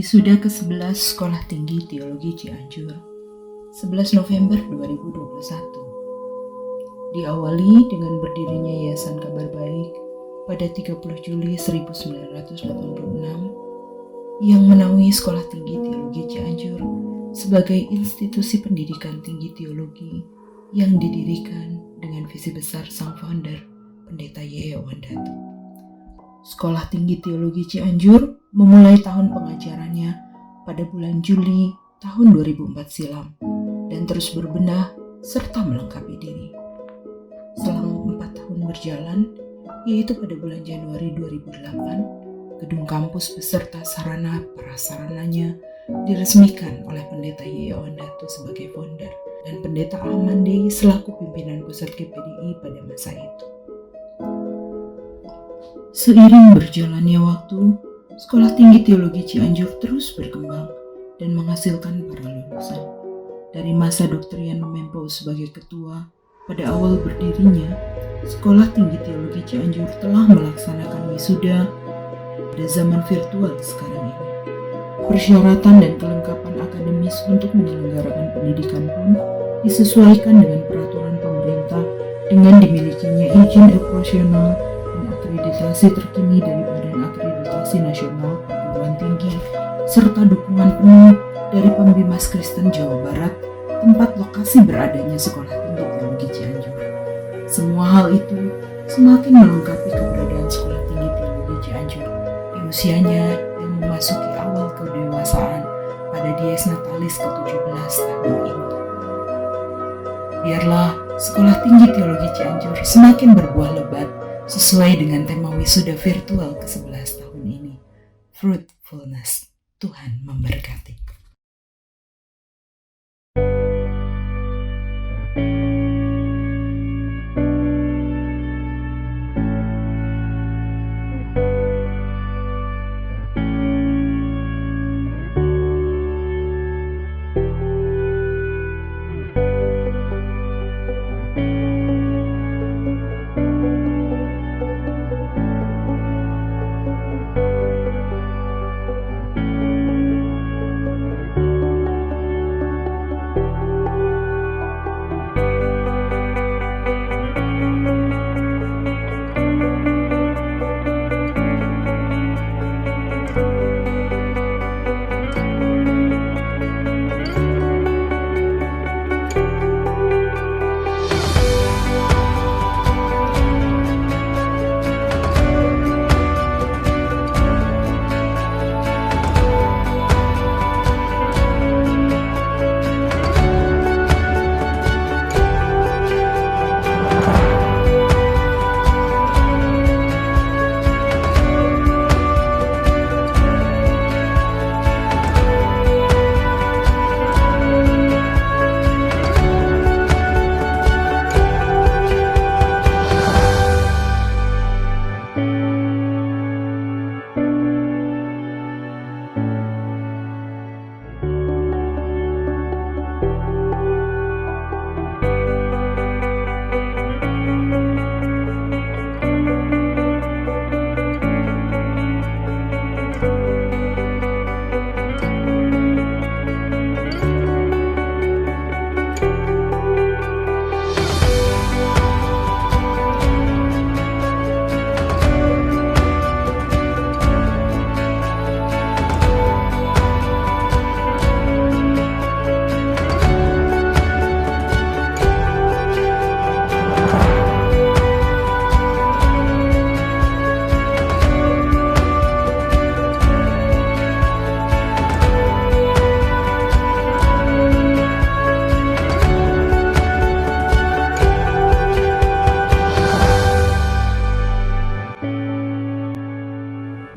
Wisuda ke-11 Sekolah Tinggi Teologi Cianjur, 11 November 2021. Diawali dengan berdirinya Yayasan Kabar Baik pada 30 Juli 1986 yang menaungi Sekolah Tinggi Teologi Cianjur sebagai institusi pendidikan tinggi teologi yang didirikan dengan visi besar sang founder, Pendeta Y.E. Wandatu. Sekolah Tinggi Teologi Cianjur memulai tahun pengajarannya pada bulan Juli tahun 2004 silam dan terus berbenah serta melengkapi diri. Selama 4 tahun berjalan, yaitu pada bulan Januari 2008, gedung kampus beserta sarana prasarananya diresmikan oleh Pendeta Y.E. Wandatu sebagai founder dan Pendeta Almande selaku pimpinan pusat GPDI pada masa itu. Seiring berjalannya waktu, Sekolah Tinggi Teologi Cianjur terus berkembang dan menghasilkan para lulusan. Dari masa Dr. Yano Mempo sebagai ketua, pada awal berdirinya, Sekolah Tinggi Teologi Cianjur telah melaksanakan wisuda pada zaman virtual sekarang ini. Persyaratan dan kelengkapan akademis untuk menyelenggarakan pendidikan pun disesuaikan dengan peraturan pemerintah dengan dimilikinya izin operasional dan akreditasi terkini dari Badan Akreditasi Nasional Perguruan Tinggi serta dukungan penuh dari Pembimas Kristen Jawa Barat, tempat lokasi beradanya Sekolah Tinggi Teologi Cianjur. Semua hal itu semakin melengkapi keberadaan Sekolah Tinggi Teologi Cianjur di usianya yang memasuki awal kedewasaan pada Dies Natalis ke-17 tahun ini. Biarlah Sekolah Tinggi Teologi Cianjur semakin berbuah lebat sesuai dengan tema wisuda virtual ke-11 tahun ini, Fruitfulness. Tuhan memberkati.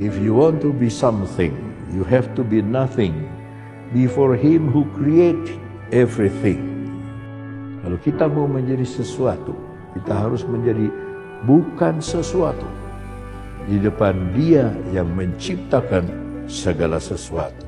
If you want to be something, you have to be nothing before Him who created everything. Kalau kita mau menjadi sesuatu, kita harus menjadi bukan sesuatu di depan Dia yang menciptakan segala sesuatu.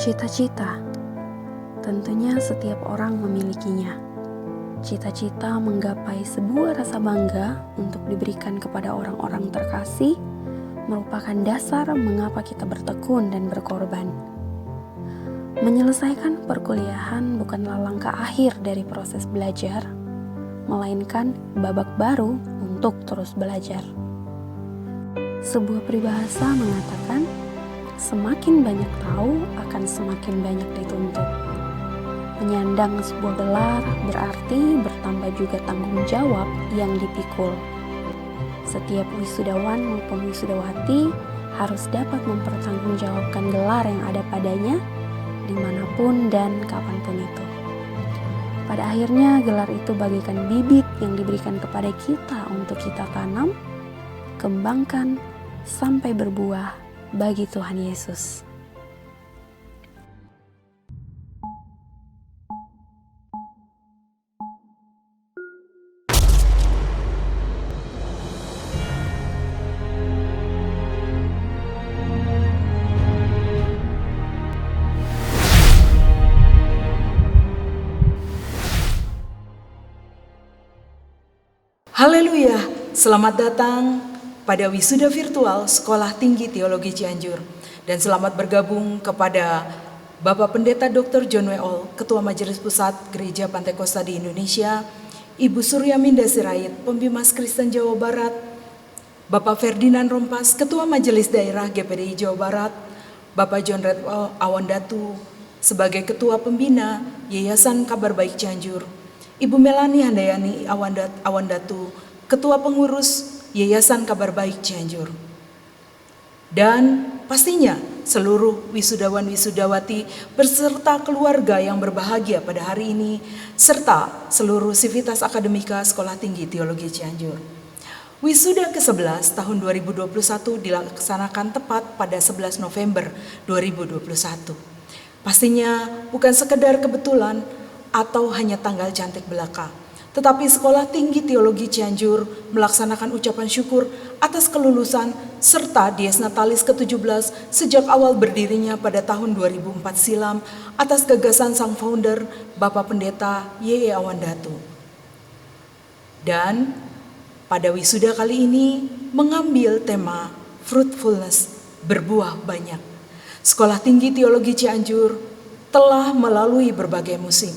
Cita-cita, tentunya setiap orang memilikinya. Cita-cita menggapai sebuah rasa bangga untuk diberikan kepada orang-orang terkasih merupakan dasar mengapa kita bertekun dan berkorban. Menyelesaikan perkuliahan bukanlah langkah akhir dari proses belajar, melainkan babak baru untuk terus belajar. Sebuah peribahasa mengatakan, semakin banyak tahu akan semakin banyak dituntut. Menyandang sebuah gelar berarti bertambah juga tanggung jawab yang dipikul. Setiap wisudawan maupun wisudawati harus dapat mempertanggungjawabkan gelar yang ada padanya dimanapun dan kapanpun itu. Pada akhirnya gelar itu bagaikan bibit yang diberikan kepada kita untuk kita tanam, kembangkan, sampai berbuah bagi Tuhan Yesus. Haleluya, selamat datang pada wisuda virtual Sekolah Tinggi Teologi Cianjur. Dan selamat bergabung kepada Bapak Pendeta Dr. John W. Ol, Ketua Majelis Pusat Gereja Pantai Kosta di Indonesia, Ibu Surya Minda Sirait, Pembimas Kristen Jawa Barat, Bapak Ferdinand Rompas, Ketua Majelis Daerah GPDI Jawa Barat, Bapak John Red Awandatu sebagai Ketua Pembina Yayasan Kabar Baik Cianjur, Ibu Melani Handayani Awandatu, Ketua Pengurus Yayasan Kabar Baik Cianjur. Dan pastinya seluruh wisudawan-wisudawati beserta keluarga yang berbahagia pada hari ini, serta seluruh sivitas akademika Sekolah Tinggi Teologi Cianjur. Wisuda ke-11 tahun 2021 dilaksanakan tepat pada 11 November 2021. Pastinya bukan sekedar kebetulan atau hanya tanggal cantik belaka, tetapi Sekolah Tinggi Teologi Cianjur melaksanakan ucapan syukur atas kelulusan serta Dies Natalis ke-17 sejak awal berdirinya pada tahun 2004 silam atas gagasan sang founder Bapak Pendeta Y.E. Awandatu. Dan pada wisuda kali ini mengambil tema fruitfulness, berbuah banyak. Sekolah Tinggi Teologi Cianjur telah melalui berbagai musim,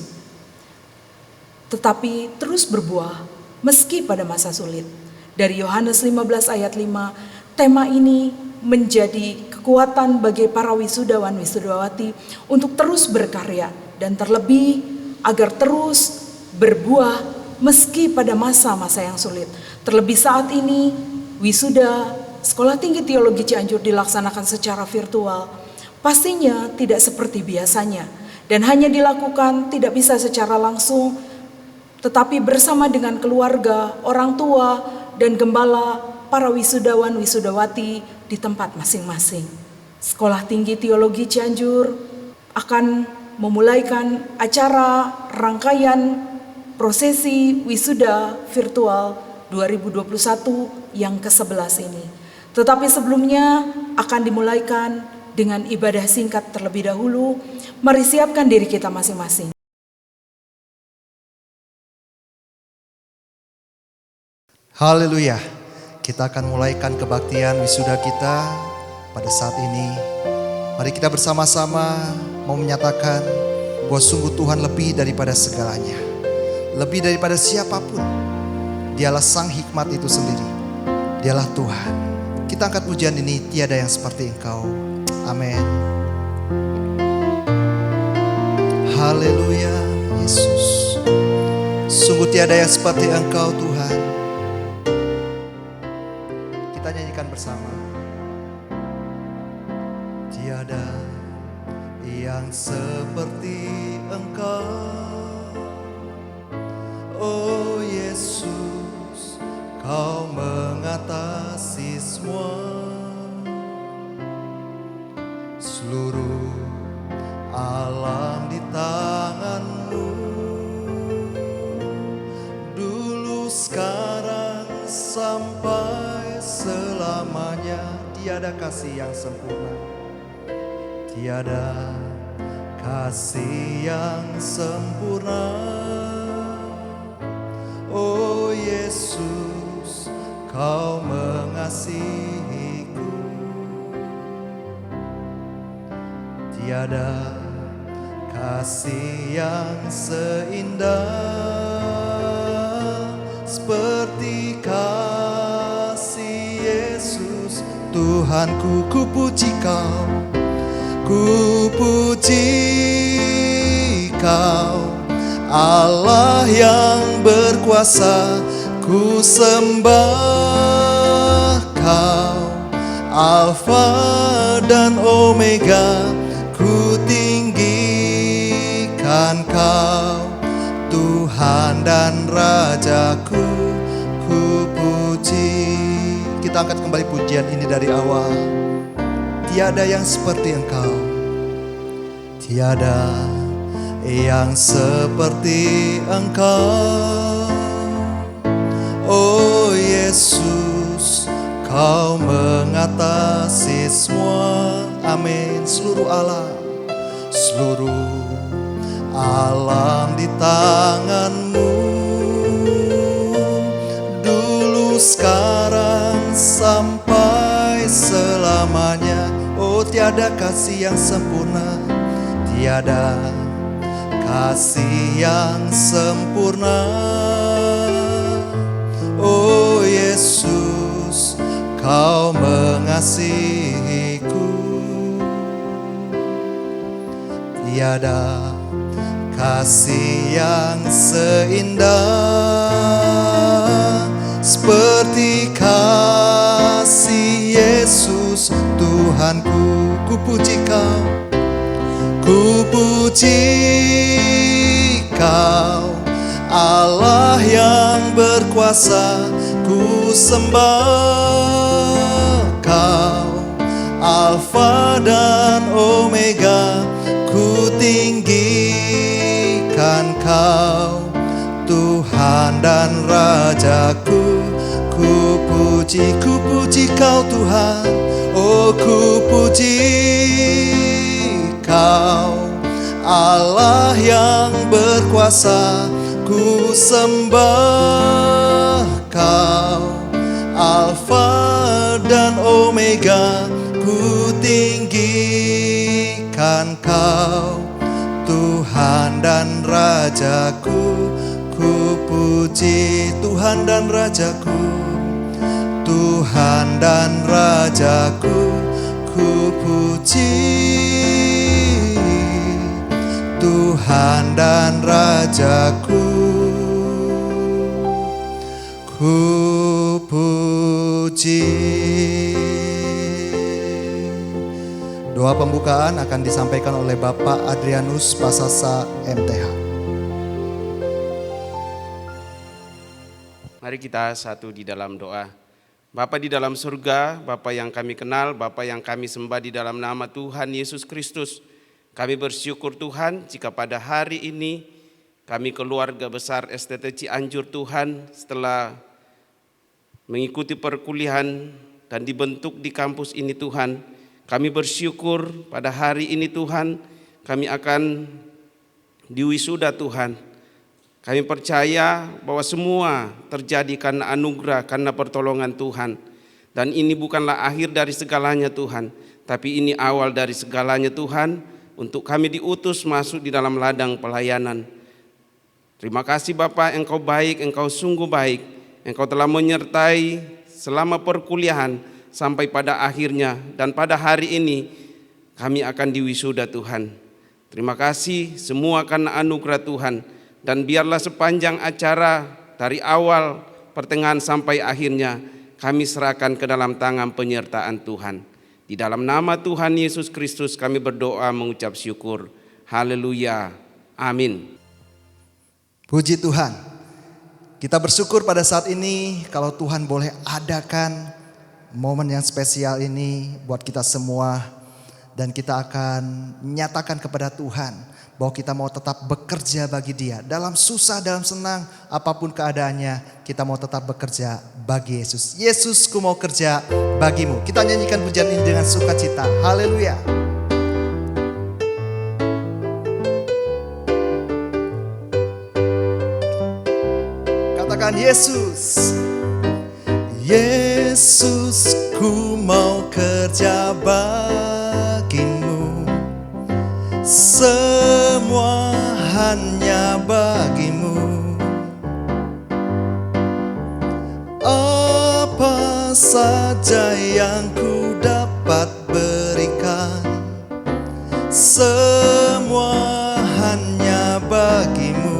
tetapi terus berbuah meski pada masa sulit. Dari Yohanes 15 ayat 5, tema ini menjadi kekuatan bagi para wisudawan-wisudawati untuk terus berkarya dan terlebih agar terus berbuah meski pada masa-masa yang sulit. Terlebih saat ini wisuda Sekolah Tinggi Teologi Cianjur dilaksanakan secara virtual. Pastinya tidak seperti biasanya dan hanya dilakukan tidak bisa secara langsung, tetapi bersama dengan keluarga, orang tua, dan gembala para wisudawan-wisudawati di tempat masing-masing. Sekolah Tinggi Teologi Cianjur akan memulaikan acara rangkaian prosesi wisuda virtual 2021 yang ke-11 ini. Tetapi sebelumnya akan dimulaikan dengan ibadah singkat terlebih dahulu. Mari siapkan diri kita masing-masing. Haleluya, kita akan mulaikan kebaktian wisuda kita pada saat ini. Mari kita bersama-sama mau menyatakan bahwa sungguh Tuhan lebih daripada segalanya. Lebih daripada siapapun. Dialah sang hikmat itu sendiri. Dialah Tuhan. Kita angkat pujian ini, tiada yang seperti Engkau. Amin. Haleluya, Yesus. Sungguh tiada yang seperti Engkau Tuhan. Kita nyanyikan bersama. Tiada yang seperti Engkau, oh Yesus, Kau mengatasi semua. Seluruh alam di tangan-Mu, dulu, sekarang, sampai selamanya. Tiada kasih yang sempurna, tiada kasih yang sempurna. Oh Yesus, Kau mengasihiku. Tiada kasih yang seindah seperti kasih Yesus. Tuhanku, ku puji Kau, ku puji Kau, Allah yang berkuasa. Ku sembah Kau, Alfa dan Omega. Ku tinggikan Kau, Tuhan dan Rajaku. Ku puji. Kita angkat kembali pujian ini dari awal. Tiada yang seperti Engkau, tiada yang seperti Engkau. Oh Yesus, Kau mengatasi semua. Amin. Seluruh alam di tangan-Mu. Dulu, sekarang, sampai selamanya. Oh tiada kasih yang sempurna, tiada kasih yang sempurna. Oh Yesus, Kau mengasihiku. Tiada kasih yang seindah seperti kasih Yesus. Tuhanku, ku puji Kau, ku puji Kau, Allah yang berkuasa. Ku sembah Kau, Alfa dan Omega. Ku tinggikan Kau, Tuhan dan Rajaku. Ku puji Kau Tuhan. Oh ku puji Kau, Allah yang berkuasa. Ku sembah Kau, Alfa dan Omega. Ku tinggikan Kau, Tuhan dan Rajaku. Ku puji Tuhan dan Rajaku, Tuhan dan Rajaku. Ku puji Tuhan dan Rajaku. Ku puji. Doa pembukaan akan disampaikan oleh Bapak Adrianus Pasasa MTH. Mari kita satu di dalam doa. Bapa di dalam surga, Bapa yang kami kenal, Bapa yang kami sembah di dalam nama Tuhan Yesus Kristus. Kami bersyukur Tuhan jika pada hari ini kami keluarga besar STT Cianjur Tuhan setelah mengikuti perkuliahan dan dibentuk di kampus ini Tuhan. Kami bersyukur pada hari ini Tuhan kami akan diwisuda Tuhan. Kami percaya bahwa semua terjadi karena anugerah, karena pertolongan Tuhan. Dan ini bukanlah akhir dari segalanya Tuhan, tapi ini awal dari segalanya Tuhan, untuk kami diutus masuk di dalam ladang pelayanan. Terima kasih Bapa, Engkau baik, Engkau sungguh baik. Engkau telah menyertai selama perkuliahan sampai pada akhirnya. Dan pada hari ini kami akan diwisuda Tuhan. Terima kasih semua karena anugerah Tuhan. Dan biarlah sepanjang acara dari awal, pertengahan sampai akhirnya kami serahkan ke dalam tangan penyertaan Tuhan. Di dalam nama Tuhan Yesus Kristus kami berdoa mengucap syukur. Haleluya. Amin. Puji Tuhan. Kita bersyukur pada saat ini kalau Tuhan boleh adakan momen yang spesial ini buat kita semua. Dan kita akan menyatakan kepada Tuhan bahwa kita mau tetap bekerja bagi Dia. Dalam susah, dalam senang, apapun keadaannya, kita mau tetap bekerja bagi Yesus. Yesus, ku mau kerja bagimu. Kita nyanyikan pujian ini dengan sukacita. Haleluya. Yesus. Yesus, ku mau kerja bagimu, semua hanya bagimu. Apa saja yang ku dapat berikan, semua hanya bagimu.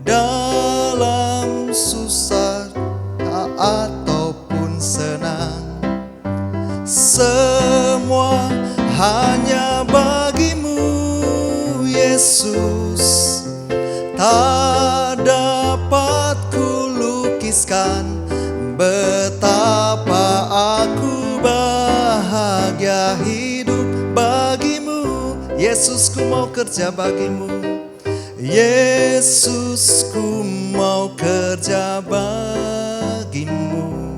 Dalam susah ataupun senang, semua hanya bagimu, Yesus. Tak dapat ku lukiskan betapa aku bahagia hidup bagimu. Yesus, ku mau kerja bagimu. Yesus, ku mau kerja bagimu,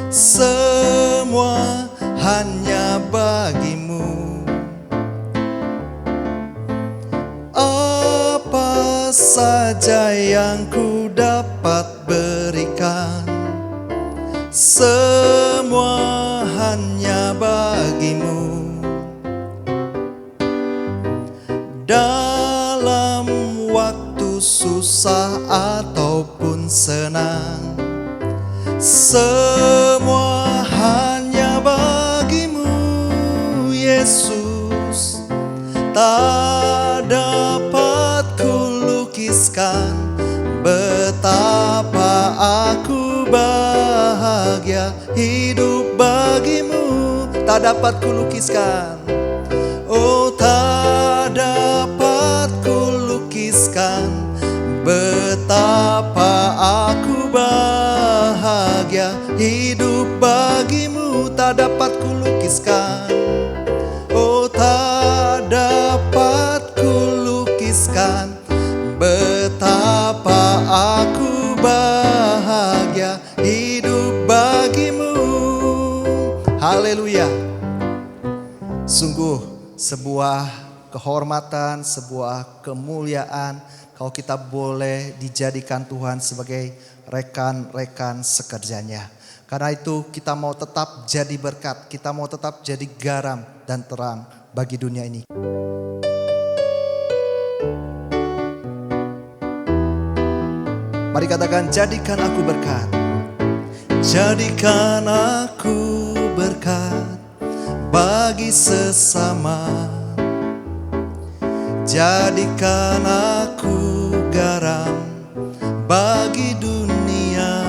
semua hanya bagimu. Apa saja yang ku dapat berikan, semua hanya bagimu. Dalam waktu susah ataupun senang, semua hanya bagimu, Yesus. Tak dapat ku lukiskan betapa aku bahagia hidup bagimu. Tak dapat ku lukiskan, oh tak dapat ku lukiskan betapa aku bahagia hidup bagimu. Tak dapat ku lukiskan, oh tak dapat ku lukiskan betapa aku bahagia hidup bagimu. Haleluya. Sungguh sebuah kehormatan, sebuah kemuliaan kalau kita boleh dijadikan Tuhan sebagai rekan-rekan sekerjanya. Karena itu kita mau tetap jadi berkat, kita mau tetap jadi garam dan terang bagi dunia ini. Mari katakan, jadikan aku berkat. Jadikan aku berkat bagi sesama. Jadikan aku garam bagi dunia.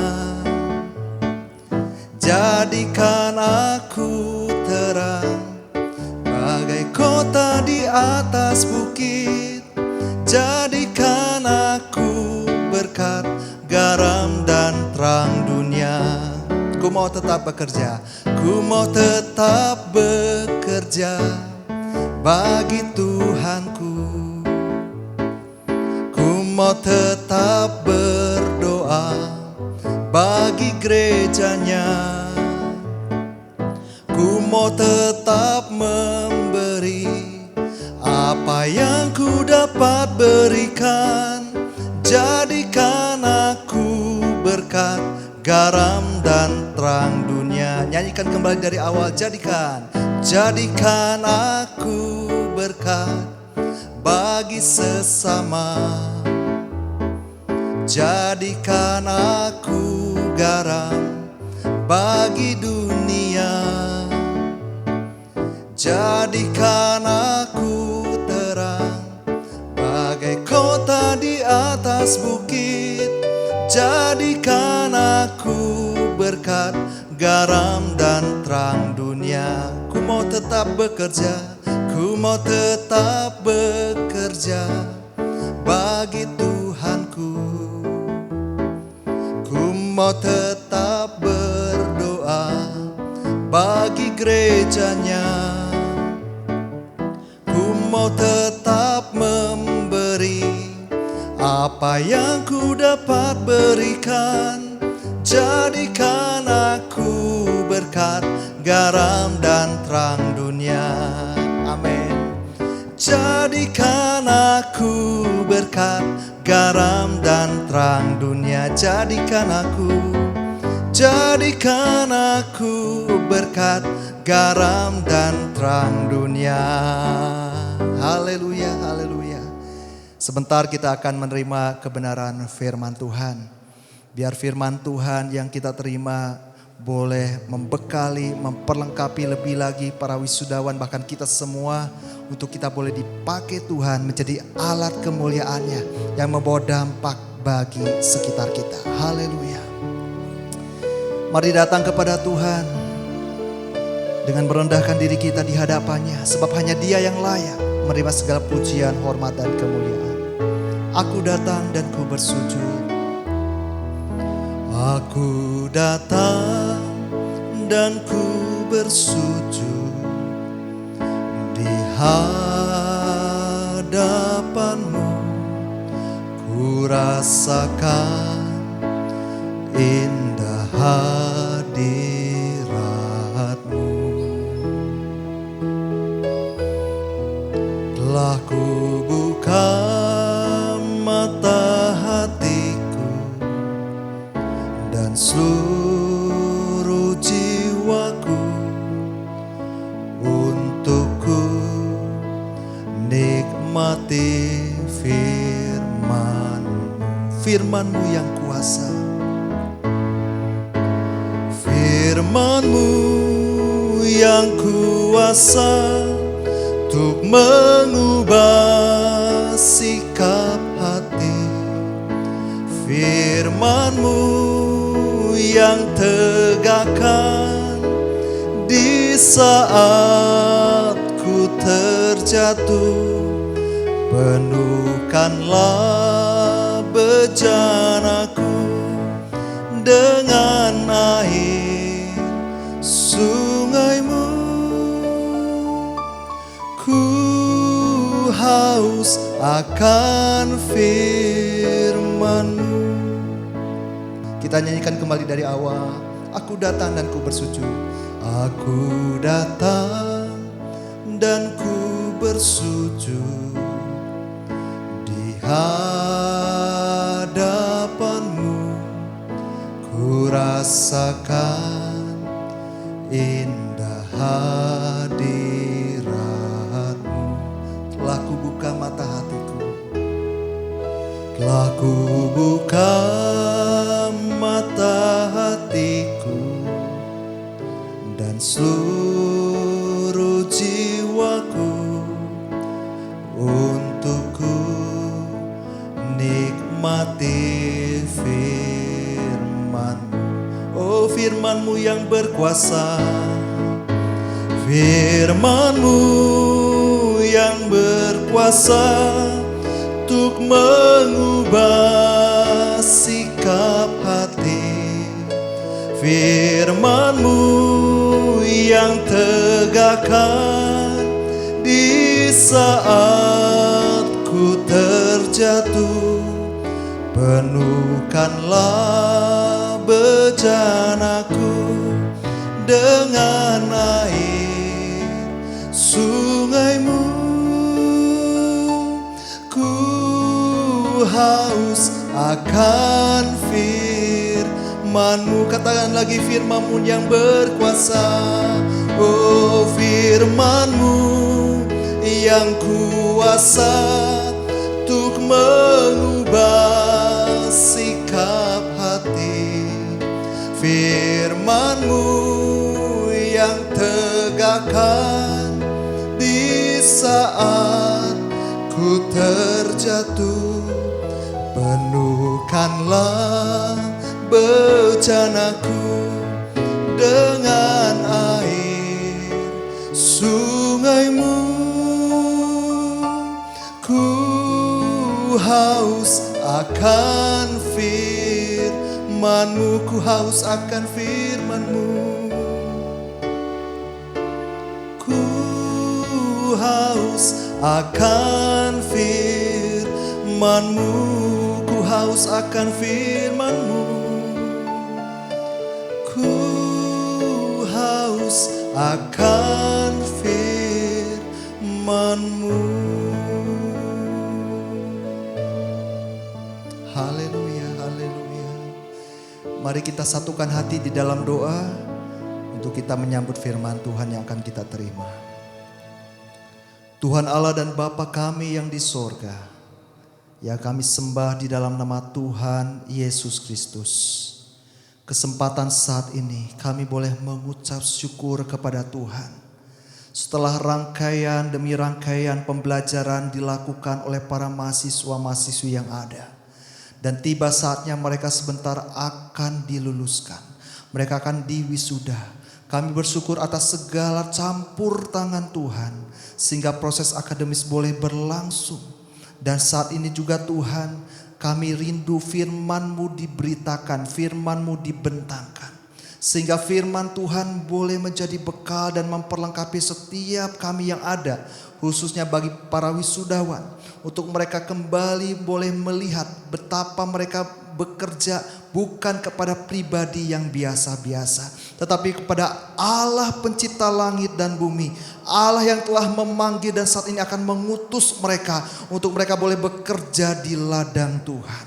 Jadikan aku terang bagai kota di atas bukit. Jadikan aku berkat, garam dan terang dunia. Ku mau tetap bekerja, ku mau tetap bekerja bagi Tuhanku. Ku mau tetap berdoa bagi gerejanya. Ku mau tetap memberi apa yang ku dapat berikan. Jadikan aku berkat, garam dan terang dunia. Nyanyikan kembali dari awal. Jadikan aku berkat bagi sesama. Jadikan aku garam bagi dunia. Jadikan aku terang bagai kota di atas bukit. Jadikan aku berkat, garam dan terang dunia. Ku mau tetap bekerja, ku mau tetap bekerja bagi Tuhanku. Ku mau tetap berdoa bagi gerejanya. Ku mau tetap memberi apa yang ku dapat berikan. Jadikan aku berkat, garam dan terang dunia. Amin. Jadikan aku berkat, berkat, garam dan terang dunia. Jadikan aku berkat, garam dan terang dunia. Haleluya, haleluya. Sebentar kita akan menerima kebenaran firman Tuhan. Biar firman Tuhan yang kita terima boleh membekali, memperlengkapi lebih lagi para wisudawan, bahkan kita semua, untuk kita boleh dipakai Tuhan menjadi alat kemuliaannya yang membawa dampak bagi sekitar kita. Haleluya. Mari datang kepada Tuhan dengan merendahkan diri kita di hadapannya, sebab hanya Dia yang layak menerima segala pujian, hormat dan kemuliaan. Aku datang dan ku bersujud. Aku datang dan ku bersujud di hadapan-Mu. Ku rasakan indah hadirat-Mu. Telah ku buka mata hatiku dan seluruh jiwaku untuk ku nikmati firman-Mu yang kuasa. Firman-Mu yang kuasa untuk mengubah sikap hati. Firman-Mu yang tegakkan di saat ku terjatuh. Penuhkanlah bejanaku dengan air sungai-Mu. Ku haus akan firman-Mu. Kita nyanyikan kembali dari awal. Aku datang dan ku bersujud. Aku datang dan ku bersujud di hadapan-Mu. Ku rasakan indah hadirat-Mu. Telah ku buka mata hatiku, telah ku buka mata hatiku dan seluruh jiwaku untuk ku nikmati firman-Mu. Oh, firman-Mu yang berkuasa, firman-Mu yang berkuasa untuk mengubah sikap hati. Firman-Mu yang tegakkan di saat ku terjatuh. Penuhkanlah bejanaku dengan air sungai-Mu. Ku haus akan firman-Mu. Katakan lagi, firman-Mu yang berkuasa. Oh, firman-Mu yang kuasa untuk mengubah sikap hati. Firman-Mu yang tegakkan di saat ku terjatuh. Penuhkanlah bejanaku dengan air sungai-Mu. Ku haus akan firman-Mu. Ku haus akan firman-Mu. Ku haus akan firman-Mu. Ku haus akan firman-Mu. Ku haus akan firman-Mu. Mari kita satukan hati di dalam doa untuk kita menyambut firman Tuhan yang akan kita terima. Tuhan Allah dan Bapa kami yang di sorga, yang kami sembah di dalam nama Tuhan Yesus Kristus. Kesempatan saat ini kami boleh mengucap syukur kepada Tuhan. Setelah rangkaian demi rangkaian pembelajaran dilakukan oleh para mahasiswa-mahasiswi yang ada. Dan tiba saatnya mereka sebentar akan diluluskan. Mereka akan diwisuda. Kami bersyukur atas segala campur tangan Tuhan. Sehingga proses akademis boleh berlangsung. Dan saat ini juga Tuhan, kami rindu firman-Mu diberitakan, firman-Mu dibentangkan. Sehingga firman Tuhan boleh menjadi bekal dan memperlengkapi setiap kami yang ada. Khususnya bagi para wisudawan. Untuk mereka kembali boleh melihat betapa mereka bekerja bukan kepada pribadi yang biasa-biasa. Tetapi kepada Allah pencipta langit dan bumi. Allah yang telah memanggil dan saat ini akan mengutus mereka. Untuk mereka boleh bekerja di ladang Tuhan.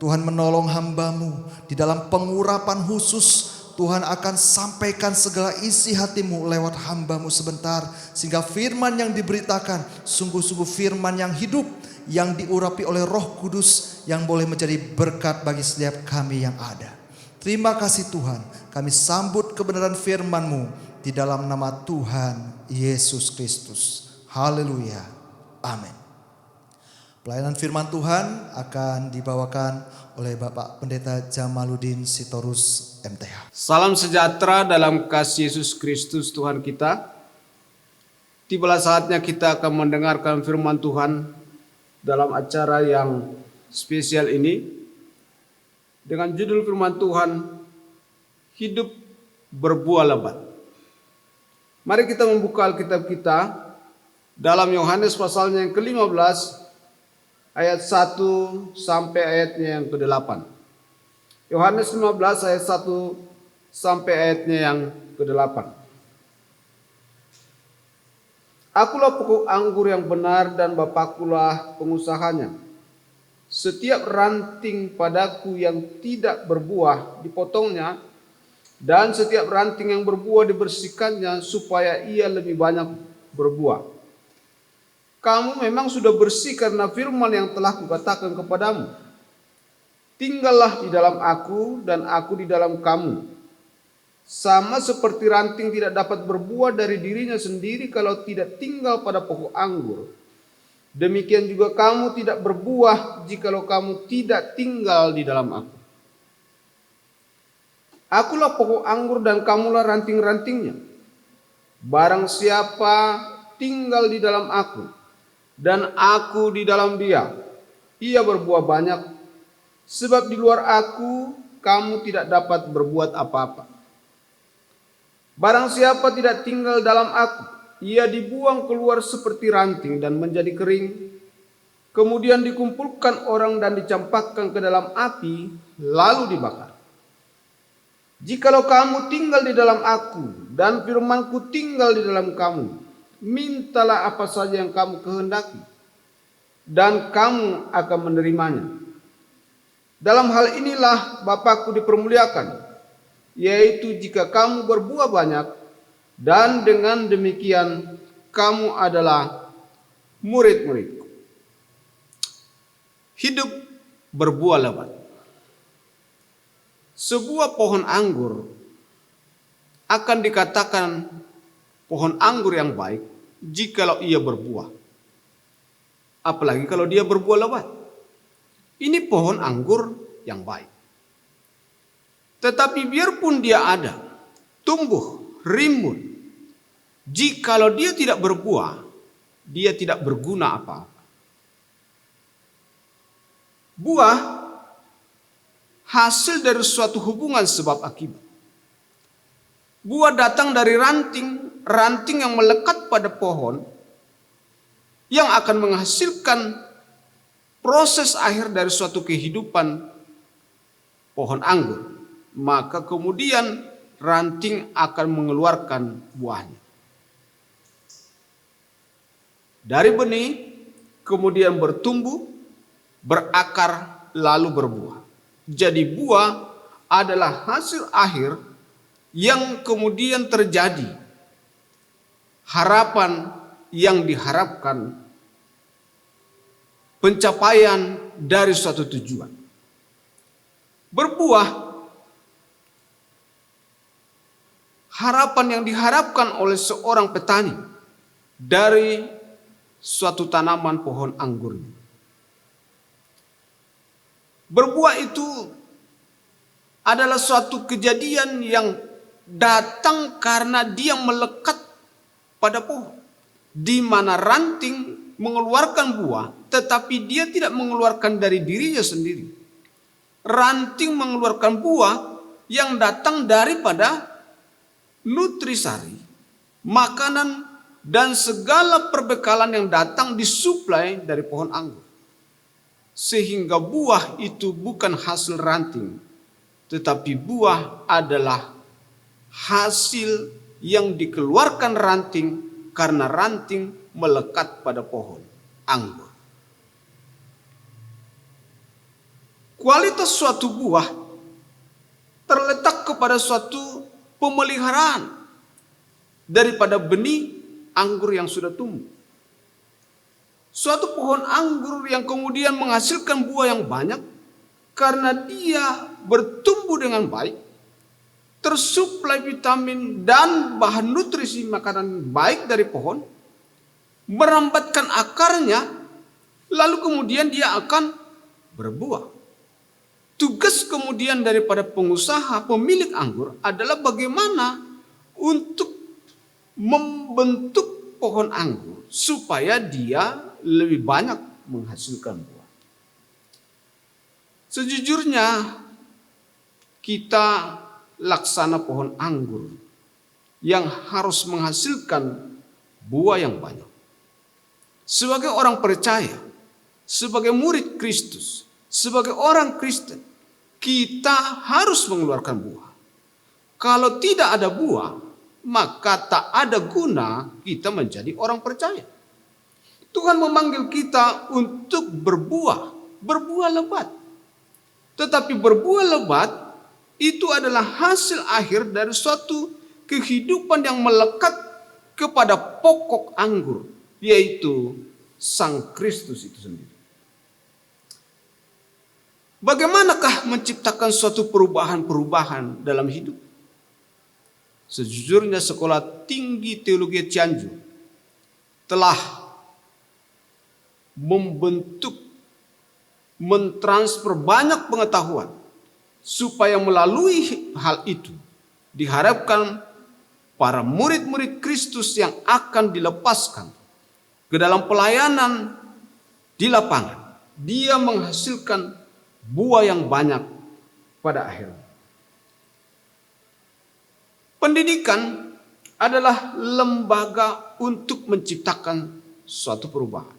Tuhan menolong hamba-Mu di dalam pengurapan khusus. Tuhan akan sampaikan segala isi hatimu lewat hamba-Mu sebentar. Sehingga firman yang diberitakan sungguh-sungguh firman yang hidup. Yang diurapi oleh Roh Kudus yang boleh menjadi berkat bagi setiap kami yang ada. Terima kasih Tuhan. Kami sambut kebenaran firman-Mu di dalam nama Tuhan Yesus Kristus. Haleluya. Amin. Pelayanan firman Tuhan akan dibawakan oleh Bapak Pendeta Jamaluddin Sitorus MTH. Salam sejahtera dalam kasih Yesus Kristus Tuhan kita. Tibalah saatnya kita akan mendengarkan firman Tuhan dalam acara yang spesial ini. Dengan judul firman Tuhan, hidup berbuah lebat. Mari kita membuka Alkitab kita dalam Yohanes pasalnya yang ke-15 ayat 1 sampai ayatnya yang ke-8. Yohanes 15 ayat 1 sampai ayatnya yang ke-8. Akulah pokok anggur yang benar dan Bapakkulah pengusahanya. Setiap ranting padaku yang tidak berbuah dipotongnya, dan setiap ranting yang berbuah dibersihkannya supaya ia lebih banyak berbuah. Kamu memang sudah bersih karena firman yang telah kukatakan kepadamu. Tinggallah di dalam aku dan aku di dalam kamu. Sama seperti ranting tidak dapat berbuah dari dirinya sendiri kalau tidak tinggal pada pokok anggur. Demikian juga kamu tidak berbuah jikalau kamu tidak tinggal di dalam aku. Akulah pokok anggur dan kamulah ranting-rantingnya. Barang siapa tinggal di dalam aku dan aku di dalam dia, ia berbuah banyak. Sebab di luar aku kamu tidak dapat berbuat apa-apa. Barang siapa tidak tinggal dalam aku, ia dibuang keluar seperti ranting dan menjadi kering. Kemudian dikumpulkan orang dan dicampakkan ke dalam api, lalu dibakar. Jikalau kamu tinggal di dalam aku dan firman-Ku tinggal di dalam kamu, mintalah apa saja yang kamu kehendaki, dan kamu akan menerimanya. Dalam hal inilah Bapakku dipermuliakan, yaitu jika kamu berbuah banyak, dan dengan demikian kamu adalah murid-muridku. Hidup berbuah lebat. Sebuah pohon anggur akan dikatakan pohon anggur yang baik jikalau ia berbuah. Apalagi kalau dia berbuah lebat. Ini pohon anggur yang baik. Tetapi biarpun dia ada, tumbuh, rimbun, jikalau dia tidak berbuah, dia tidak berguna apa-apa. Buah hasil dari suatu hubungan sebab akibat. Buah datang dari ranting yang melekat pada pohon yang akan menghasilkan proses akhir dari suatu kehidupan pohon anggur. Maka kemudian ranting akan mengeluarkan buahnya. Dari benih kemudian bertumbuh, berakar, lalu berbuah. Jadi buah adalah hasil akhir yang kemudian terjadi. Harapan yang diharapkan, pencapaian dari suatu tujuan. Berbuah, harapan yang diharapkan oleh seorang petani dari suatu tanaman pohon anggur. Berbuah itu adalah suatu kejadian yang datang karena dia melekat pada pohon, di mana ranting mengeluarkan buah, tetapi dia tidak mengeluarkan dari dirinya sendiri. Ranting mengeluarkan buah yang datang daripada nutrisari, makanan, dan segala perbekalan yang datang disuplai dari pohon anggur. Sehingga buah itu bukan hasil ranting, tetapi buah adalah hasil yang dikeluarkan ranting karena ranting melekat pada pohon anggur. Kualitas suatu buah terletak kepada suatu pemeliharaan daripada benih anggur yang sudah tumbuh. Suatu pohon anggur yang kemudian menghasilkan buah yang banyak karena dia bertumbuh dengan baik, tersuplai vitamin dan bahan nutrisi makanan baik dari pohon, merambatkan akarnya, lalu kemudian dia akan berbuah. Tugas kemudian daripada pengusaha, pemilik anggur adalah bagaimana untuk membentuk pohon anggur supaya dia lebih banyak menghasilkan buah. Sejujurnya kita laksana pohon anggur yang harus menghasilkan buah yang banyak. Sebagai orang percaya, sebagai murid Kristus, sebagai orang Kristen, kita harus mengeluarkan buah. Kalau tidak ada buah, maka tak ada guna kita menjadi orang percaya. Tuhan memanggil kita untuk berbuah, berbuah lebat. Tetapi berbuah lebat itu adalah hasil akhir dari suatu kehidupan yang melekat kepada pokok anggur, yaitu Sang Kristus itu sendiri. Bagaimanakah menciptakan suatu perubahan-perubahan dalam hidup? Sejujurnya Sekolah Tinggi Teologi Cianjur telah membentuk, mentransfer banyak pengetahuan supaya melalui hal itu diharapkan para murid-murid Kristus yang akan dilepaskan ke dalam pelayanan di lapangan, dia menghasilkan buah yang banyak pada akhirnya. Pendidikan adalah lembaga untuk menciptakan suatu perubahan.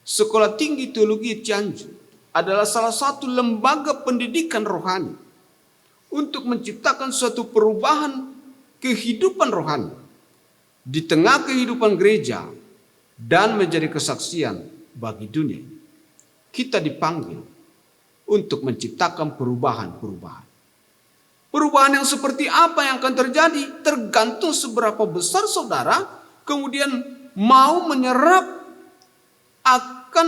Sekolah Tinggi Teologi Cianjur adalah salah satu lembaga pendidikan rohani untuk menciptakan suatu perubahan kehidupan rohani di tengah kehidupan gereja dan menjadi kesaksian bagi dunia. Kita dipanggil untuk menciptakan perubahan-perubahan. Perubahan yang seperti apa yang akan terjadi tergantung seberapa besar saudara kemudian mau menyerap akan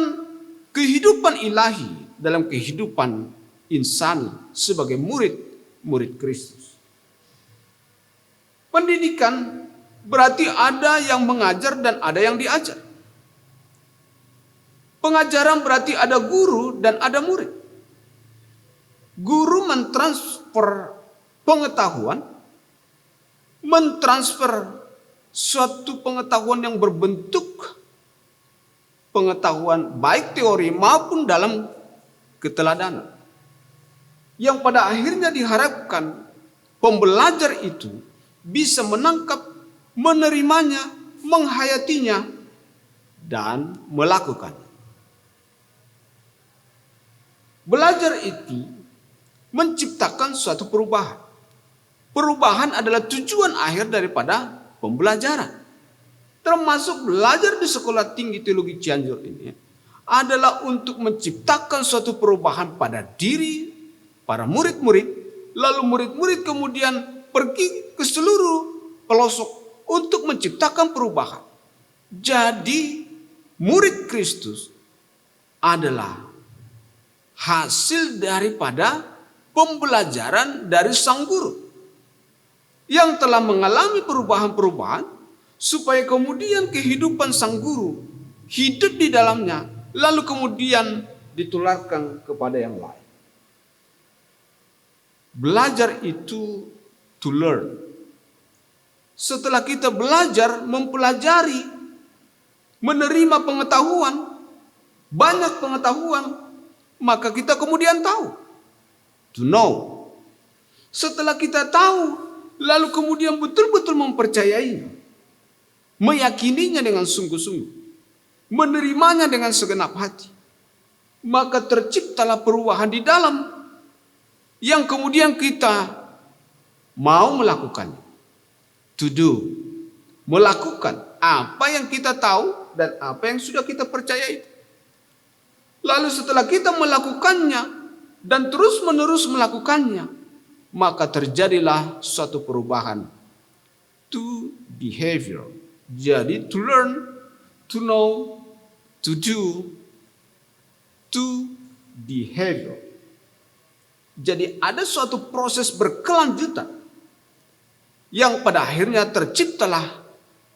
kehidupan ilahi dalam kehidupan insani sebagai murid Kristus. Pendidikan berarti ada yang mengajar dan ada yang diajar. Pengajaran berarti ada guru dan ada murid. Guru mentransfer pengetahuan, mentransfer suatu pengetahuan yang berbentuk pengetahuan baik teori maupun dalam keteladanan. Yang pada akhirnya diharapkan pembelajar itu bisa menangkap, menerimanya, menghayatinya, dan melakukannya. Belajar itu menciptakan suatu perubahan. Perubahan adalah tujuan akhir daripada pembelajaran. Termasuk belajar di Sekolah Tinggi Teologi Cianjur ini adalah untuk menciptakan suatu perubahan pada diri para murid-murid, lalu murid-murid kemudian pergi ke seluruh pelosok untuk menciptakan perubahan. Jadi murid Kristus adalah hasil daripada pembelajaran dari sang guru yang telah mengalami perubahan-perubahan supaya kemudian kehidupan sang guru hidup di dalamnya, lalu kemudian ditularkan kepada yang lain. Belajar itu to learn. Setelah kita belajar, mempelajari, menerima pengetahuan, banyak pengetahuan, maka kita kemudian tahu. To know. Setelah kita tahu, lalu kemudian betul-betul mempercayainya, meyakininya dengan sungguh-sungguh, menerimanya dengan segenap hati, maka terciptalah perubahan di dalam yang kemudian kita mau melakukannya. To do, melakukan apa yang kita tahu dan apa yang sudah kita percaya itu. Lalu setelah kita melakukannya dan terus-menerus melakukannya, maka terjadilah suatu perubahan. To behavior. Jadi to learn, to know, to do, to behavior. Jadi ada suatu proses berkelanjutan yang pada akhirnya terciptalah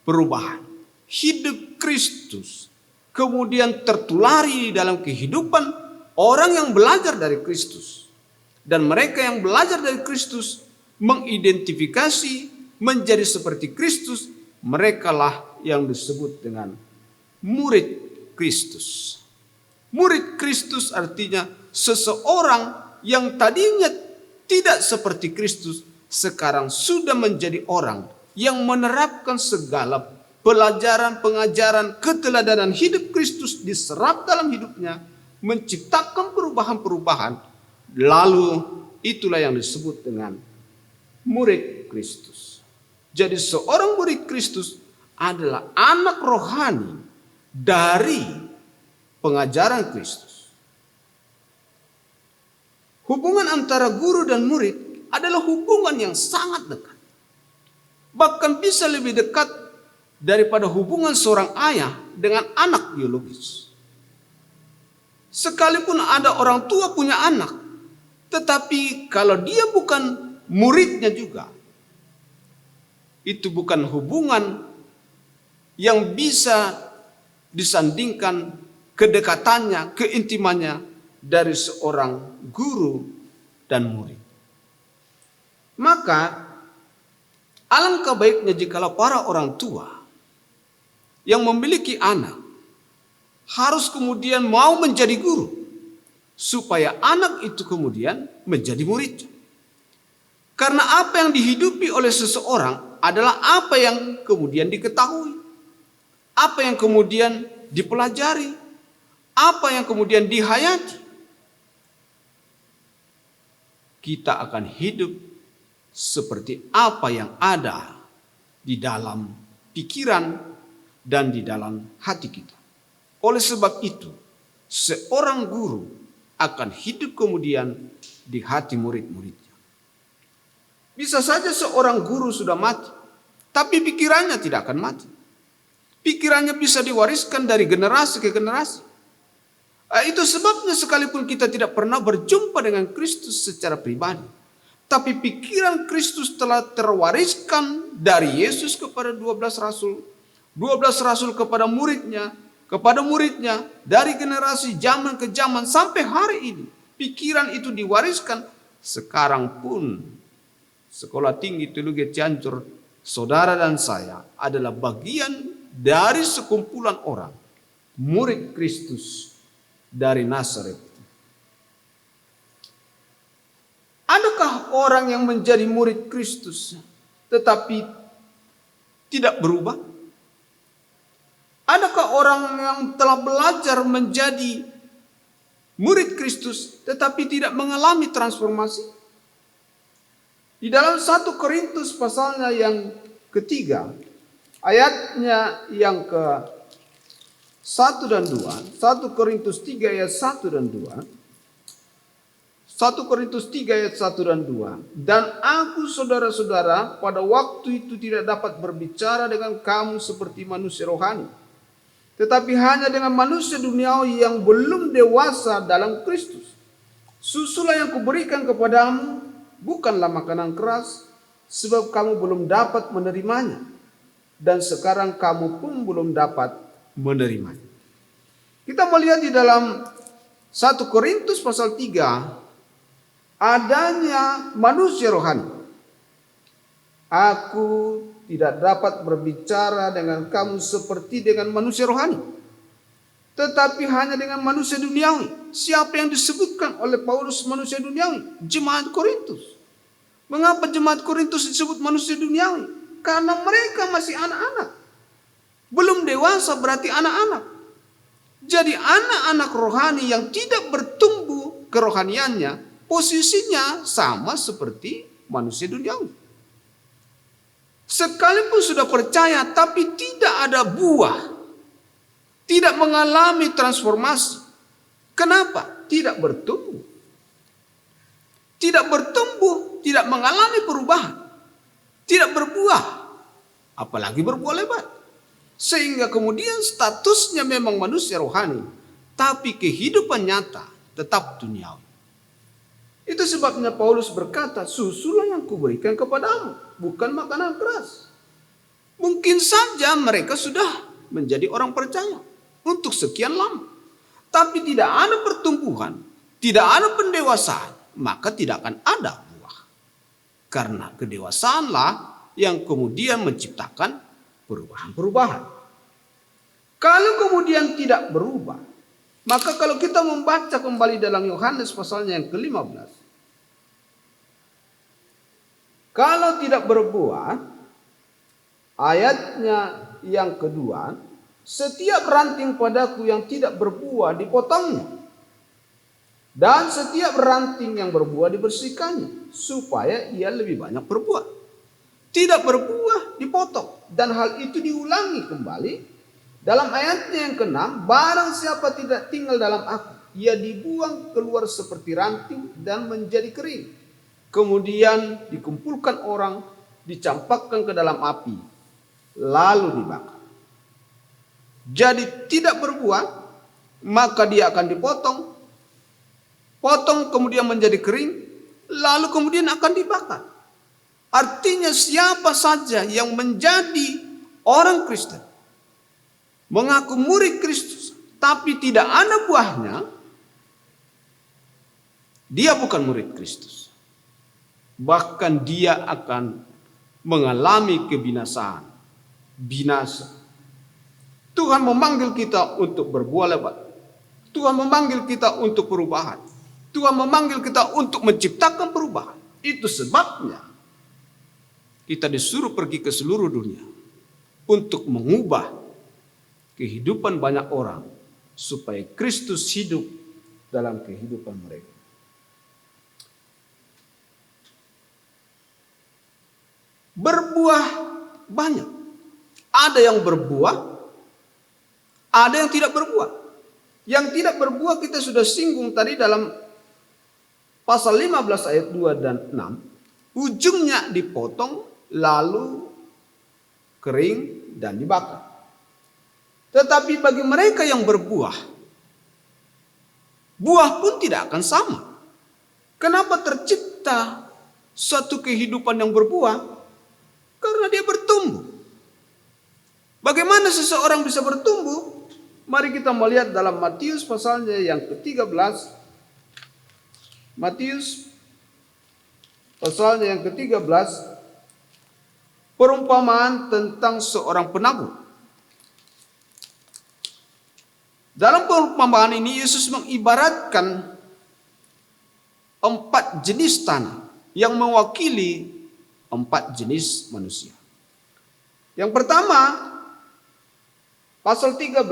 perubahan. Hidup Kristus kemudian tertulari dalam kehidupan orang yang belajar dari Kristus. Dan mereka yang belajar dari Kristus mengidentifikasi menjadi seperti Kristus, merekalah yang disebut dengan murid Kristus. Murid Kristus artinya seseorang yang tadinya tidak seperti Kristus, sekarang sudah menjadi orang yang menerapkan segala pelajaran, pengajaran, keteladanan hidup Kristus diserap dalam hidupnya, menciptakan perubahan-perubahan. Lalu itulah yang disebut dengan murid Kristus. Jadi seorang murid Kristus adalah anak rohani dari pengajaran Kristus. Hubungan antara guru dan murid adalah hubungan yang sangat dekat. Bahkan bisa lebih dekat daripada hubungan seorang ayah dengan anak biologis. Sekalipun ada orang tua punya anak, tetapi kalau dia bukan muridnya juga, itu bukan hubungan yang bisa disandingkan kedekatannya, keintimannya dari seorang guru dan murid. Maka alangkah baiknya jikalau para orang tua yang memiliki anak harus kemudian mau menjadi guru, supaya anak itu kemudian menjadi murid. Karena apa yang dihidupi oleh seseorang adalah apa yang kemudian diketahui, apa yang kemudian dipelajari, apa yang kemudian dihayati. Kita akan hidup seperti apa yang ada di dalam pikiran dan di dalam hati kita. Oleh sebab itu, seorang guru akan hidup kemudian di hati murid-muridnya. Bisa saja seorang guru sudah mati, tapi pikirannya tidak akan mati. Pikirannya bisa diwariskan dari generasi ke generasi. Itu sebabnya sekalipun kita tidak pernah berjumpa dengan Kristus secara pribadi, tapi pikiran Kristus telah terwariskan dari Yesus kepada 12 rasul kepada muridnya, dari generasi zaman ke zaman sampai hari ini. Pikiran itu diwariskan. Sekarang pun Sekolah Tinggi Teologi Cianjur, saudara dan saya adalah bagian dari sekumpulan orang murid Kristus dari Nazaret. Adakah orang yang menjadi murid Kristus tetapi tidak berubah? Adakah orang yang telah belajar menjadi murid Kristus tetapi tidak mengalami transformasi? Di dalam 1 Korintus pasalnya yang ketiga, ayatnya yang ke 1 dan 2, 1 Korintus 3 ayat 1 dan 2, 1 Korintus 3 ayat 1 dan 2. Dan aku saudara-saudara pada waktu itu tidak dapat berbicara dengan kamu seperti manusia rohani, tetapi hanya dengan manusia duniawi yang belum dewasa dalam Kristus. Susulah yang kuberikan kepadamu bukanlah makanan keras, sebab kamu belum dapat menerimanya, dan sekarang kamu pun belum dapat menerimanya. Kita melihat di dalam 1 Korintus pasal 3 adanya manusia rohani. Aku tidak dapat berbicara dengan kamu seperti dengan manusia rohani, tetapi hanya dengan manusia duniawi. Siapa yang disebutkan oleh Paulus manusia duniawi? Jemaat Korintus. Mengapa jemaat Korintus disebut manusia duniawi? Karena mereka masih anak-anak. Belum dewasa berarti anak-anak. Jadi anak-anak rohani yang tidak bertumbuh kerohaniannya, posisinya sama seperti manusia duniawi. Sekalipun sudah percaya tapi tidak ada buah, tidak mengalami transformasi. Kenapa? Tidak bertumbuh. Tidak bertumbuh, tidak mengalami perubahan, tidak berbuah, apalagi berbuah lebat. Sehingga kemudian statusnya memang manusia rohani, tapi kehidupan nyata tetap duniawi. Itu sebabnya Paulus berkata, susulah yang kuberikan kepadamu, bukan makanan keras. Mungkin saja mereka sudah menjadi orang percaya untuk sekian lama, tapi tidak ada pertumbuhan, tidak ada pendewasaan, maka tidak akan ada buah. Karena kedewasaanlah yang kemudian menciptakan perubahan-perubahan. Kalau kemudian tidak berubah, maka kalau kita membaca kembali dalam Yohanes pasalnya yang ke-15, kalau tidak berbuah, ayatnya yang kedua, setiap ranting padaku yang tidak berbuah dipotongnya, dan setiap ranting yang berbuah dibersihkannya, supaya ia lebih banyak berbuah. Tidak berbuah dipotong, dan hal itu diulangi kembali dalam ayatnya yang ke-6, barang siapa tidak tinggal dalam aku, ia dibuang keluar seperti ranting dan menjadi kering. Kemudian dikumpulkan orang, dicampakkan ke dalam api, lalu dibakar. Jadi tidak berbuah, maka dia akan dipotong, potong kemudian menjadi kering, lalu kemudian akan dibakar. Artinya siapa saja yang menjadi orang Kristen, mengaku murid Kristus, tapi tidak ada buahnya, dia bukan murid Kristus. Bahkan dia akan mengalami kebinasaan, binasa. Tuhan memanggil kita untuk berbuah lebat. Tuhan memanggil kita untuk perubahan. Tuhan memanggil kita untuk menciptakan perubahan. Itu sebabnya kita disuruh pergi ke seluruh dunia untuk mengubah kehidupan banyak orang supaya Kristus hidup dalam kehidupan mereka. Berbuah banyak. Ada yang berbuah, ada yang tidak berbuah. Yang tidak berbuah kita sudah singgung tadi dalam pasal 15 ayat 2 dan 6. Ujungnya dipotong, lalu kering dan dibakar. Tetapi bagi mereka yang berbuah, buah pun tidak akan sama. Kenapa tercipta suatu kehidupan yang berbuah? Karena dia bertumbuh. Bagaimana seseorang bisa bertumbuh? Mari kita melihat dalam Matius pasalnya yang ke-13. Matius pasalnya yang ke-13, perumpamaan tentang seorang penabur. Dalam perumpamaan ini Yesus mengibaratkan 4 jenis tanah yang mewakili 4 jenis manusia. Yang pertama, pasal 13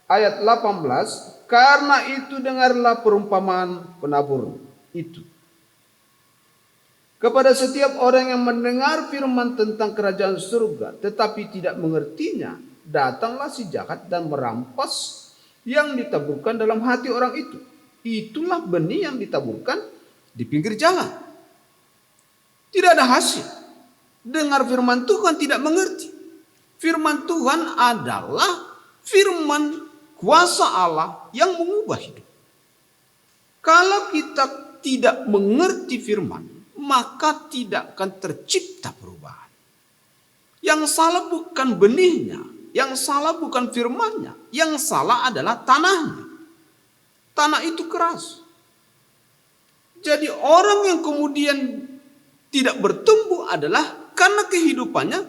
ayat 18, karena itu dengarlah perumpamaan penabur itu. Kepada setiap orang yang mendengar firman tentang kerajaan surga, tetapi tidak mengertinya, datanglah si jahat dan merampas yang ditaburkan dalam hati orang itu. Itulah benih yang ditaburkan di pinggir jalan. Tidak ada hasil. Dengar firman Tuhan tidak mengerti. Firman Tuhan adalah firman kuasa Allah yang mengubah hidup. Kalau kita tidak mengerti firman, maka tidak akan tercipta perubahan. Yang salah bukan benihnya, yang salah bukan firmannya, yang salah adalah tanahnya. Tanah itu keras. Jadi orang yang kemudian tidak bertumbuh adalah karena kehidupannya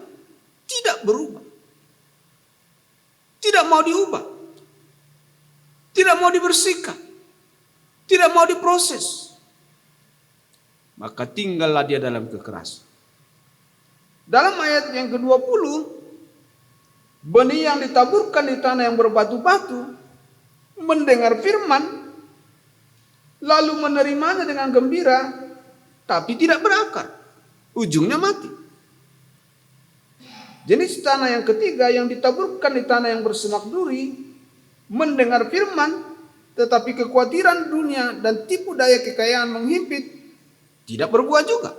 tidak berubah. Tidak mau diubah. Tidak mau dibersihkan. Tidak mau diproses. Maka tinggallah dia dalam kekerasan. Dalam ayat yang ke-20, benih yang ditaburkan di tanah yang berbatu-batu, mendengar firman, lalu menerimanya dengan gembira, tapi tidak berakar. Ujungnya mati. Jenis tanah yang ketiga yang ditaburkan di tanah yang bersemak duri, mendengar firman, tetapi kekhawatiran dunia dan tipu daya kekayaan menghimpit, tidak berbuah juga.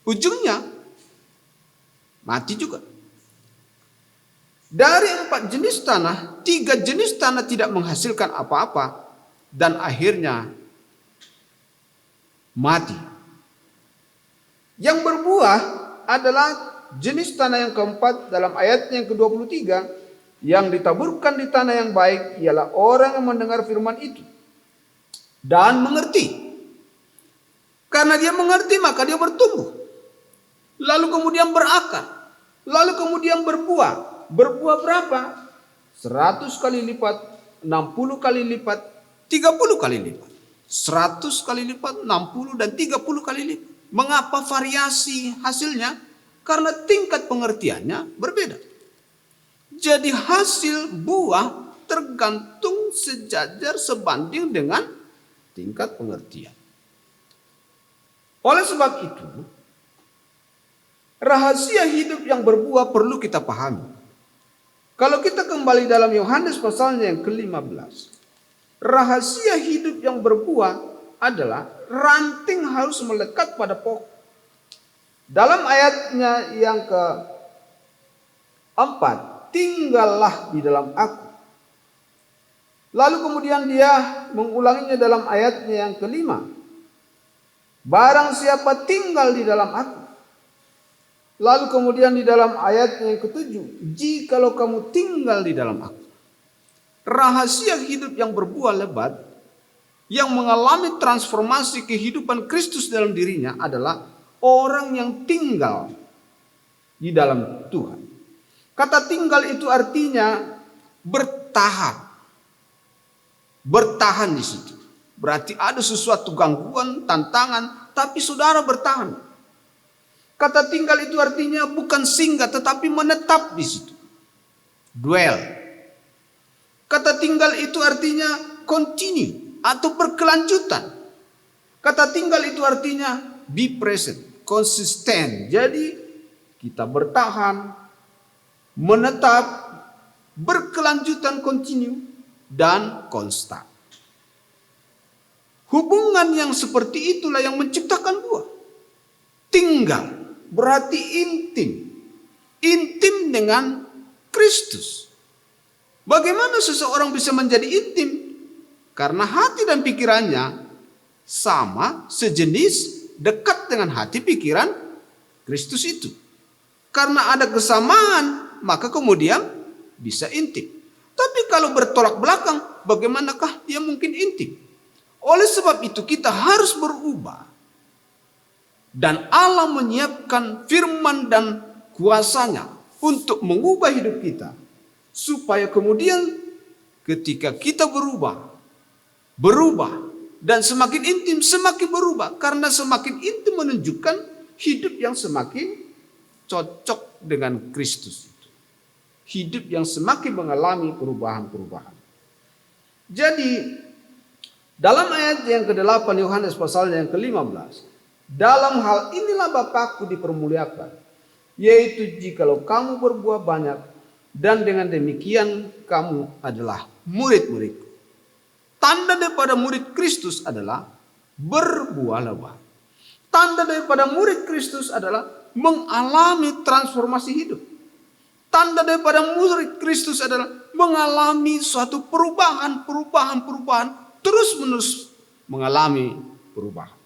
Ujungnya mati juga. Dari 4 jenis tanah, 3 jenis tanah tidak menghasilkan apa-apa dan akhirnya mati. Yang berbuah adalah jenis tanah yang keempat dalam ayat yang ke-23, yang ditaburkan di tanah yang baik ialah orang yang mendengar firman itu dan mengerti. Karena dia mengerti maka dia bertumbuh. Lalu kemudian berakar. Lalu kemudian berbuah. Berbuah berapa? 100 kali lipat, 60 kali lipat, 30 kali lipat. 100 kali lipat, 60 dan 30 kali lipat. Mengapa variasi hasilnya? Karena tingkat pengertiannya berbeda. Jadi hasil buah tergantung sejajar sebanding dengan tingkat pengertian. Oleh sebab itu, rahasia hidup yang berbuah perlu kita pahami. Kalau kita kembali dalam Yohanes pasalnya yang ke-15, rahasia hidup yang berbuah adalah ranting harus melekat pada pokok. Dalam ayatnya yang ke-4, tinggallah di dalam aku. Lalu kemudian dia mengulanginya dalam ayatnya yang ke-5. Barang siapa tinggal di dalam aku. Lalu kemudian di dalam ayatnya yang ke-7, jikalau kamu tinggal di dalam aku. Rahasia hidup yang berbuah lebat, yang mengalami transformasi kehidupan Kristus dalam dirinya adalah orang yang tinggal di dalam Tuhan. Kata tinggal itu artinya bertahan. Bertahan di situ. Berarti ada sesuatu gangguan, tantangan, tapi saudara bertahan. Kata tinggal itu artinya bukan singgah tetapi menetap di situ. Dwell. Kata tinggal itu artinya continue atau berkelanjutan. Kata tinggal itu artinya be present, konsisten. Jadi kita bertahan, menetap, berkelanjutan continue dan konstan. Hubungan yang seperti itulah yang menciptakan buah. Tinggal berarti intim. Intim dengan Kristus. Bagaimana seseorang bisa menjadi intim? Karena hati dan pikirannya sama, sejenis, dekat dengan hati pikiran Kristus itu. Karena ada kesamaan, maka kemudian bisa intim. Tapi kalau bertolak belakang, bagaimanakah dia mungkin intim? Oleh sebab itu kita harus berubah. Dan Allah menyiapkan firman dan kuasanya untuk mengubah hidup kita. Supaya kemudian ketika kita berubah dan semakin intim semakin berubah. Karena semakin intim menunjukkan hidup yang semakin cocok dengan Kristus itu. Hidup yang semakin mengalami perubahan-perubahan. Jadi dalam ayat yang ke-8 Yohanes pasalnya yang ke-15, dalam hal inilah Bapakku dipermuliakan, yaitu jikalau kamu berbuah banyak, dan dengan demikian kamu adalah murid-muridku. Tanda daripada murid Kristus adalah berbuah lebat. Tanda daripada murid Kristus adalah mengalami transformasi hidup. Tanda daripada murid Kristus adalah mengalami suatu perubahan, terus-menerus mengalami perubahan.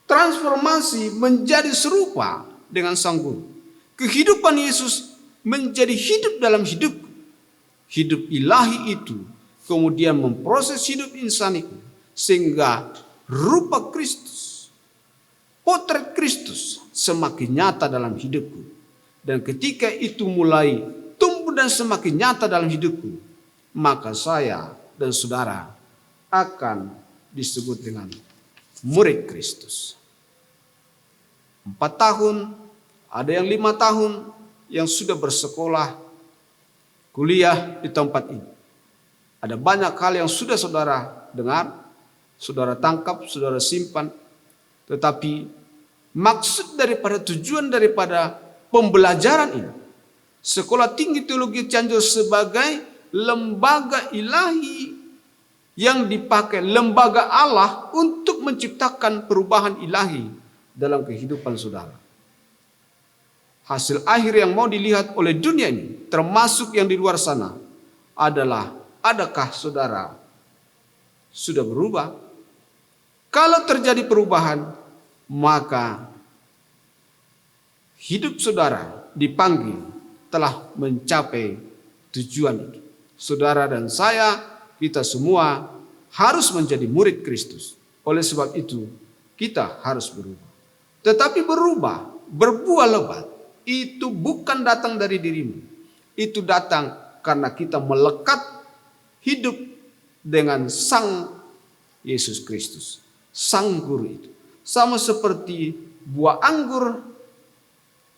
Transformasi menjadi serupa dengan Sang Guru. Kehidupan Yesus menjadi hidup dalam hidupku. Hidup ilahi itu kemudian memproses hidup insan itu sehingga rupa Kristus, potret Kristus semakin nyata dalam hidupku. Dan ketika itu mulai tumbuh dan semakin nyata dalam hidupku, maka saya dan saudara akan disebut dengan murid Kristus. 4 tahun, ada yang 5 tahun yang sudah bersekolah, kuliah di tempat ini. Ada banyak hal yang sudah saudara dengar, saudara tangkap, saudara simpan. Tetapi maksud daripada tujuan daripada pembelajaran ini, Sekolah Tinggi Teologi Cianjur sebagai lembaga ilahi yang dipakai, lembaga Allah untuk menciptakan perubahan ilahi dalam kehidupan saudara. Hasil akhir yang mau dilihat oleh dunia ini, termasuk yang di luar sana, adalah adakah saudara sudah berubah? Kalau terjadi perubahan, maka hidup saudara dipanggil telah mencapai tujuan itu. Saudara dan saya, kita semua harus menjadi murid Kristus. Oleh sebab itu, kita harus berubah. Tetapi berubah, berbuah lebat, itu bukan datang dari dirimu. Itu datang karena kita melekat hidup dengan Sang Yesus Kristus, Sang Guru itu. Sama seperti buah anggur,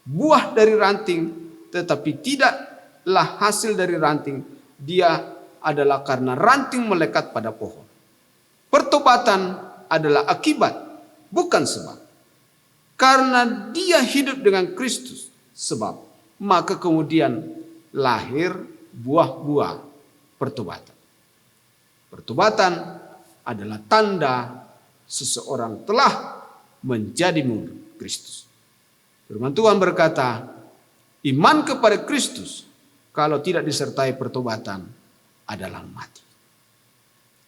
buah dari ranting, tetapi tidaklah hasil dari ranting. Dia adalah karena ranting melekat pada pohon. Pertobatan adalah akibat, bukan sebab. Karena dia hidup dengan Kristus, sebab, maka kemudian lahir buah-buah pertobatan. Pertobatan adalah tanda seseorang telah menjadi murid Kristus. Firman Tuhan berkata, iman kepada Kristus kalau tidak disertai pertobatan adalah mati.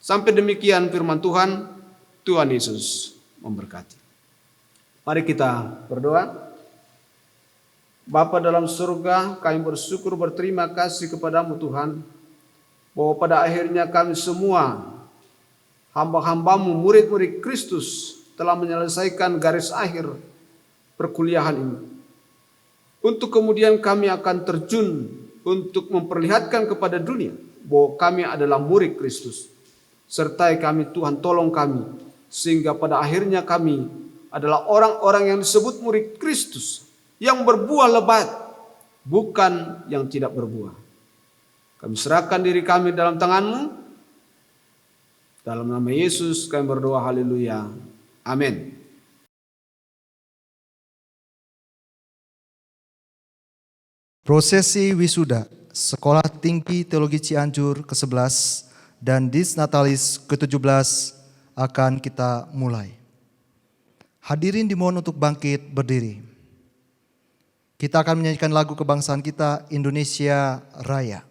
Sampai demikian firman Tuhan. Tuhan Yesus memberkati. Mari kita berdoa. Bapa dalam surga, kami bersyukur berterima kasih kepadamu Tuhan, bahwa pada akhirnya kami semua hamba-hambamu, murid-murid Kristus telah menyelesaikan garis akhir perkuliahan ini. Untuk kemudian kami akan terjun untuk memperlihatkan kepada dunia bahwa kami adalah murid Kristus. Sertai kami Tuhan, tolong kami, sehingga pada akhirnya kami adalah orang-orang yang disebut murid Kristus, yang berbuah lebat, bukan yang tidak berbuah. Kami serahkan diri kami dalam tangan-Mu. Dalam nama Yesus kami berdoa, haleluya. Amin. Prosesi wisuda Sekolah Tinggi Teologi Cianjur ke-11 dan Dis Natalis ke-17 akan kita mulai. Hadirin dimohon untuk bangkit berdiri. Kita akan menyanyikan lagu kebangsaan kita, Indonesia Raya.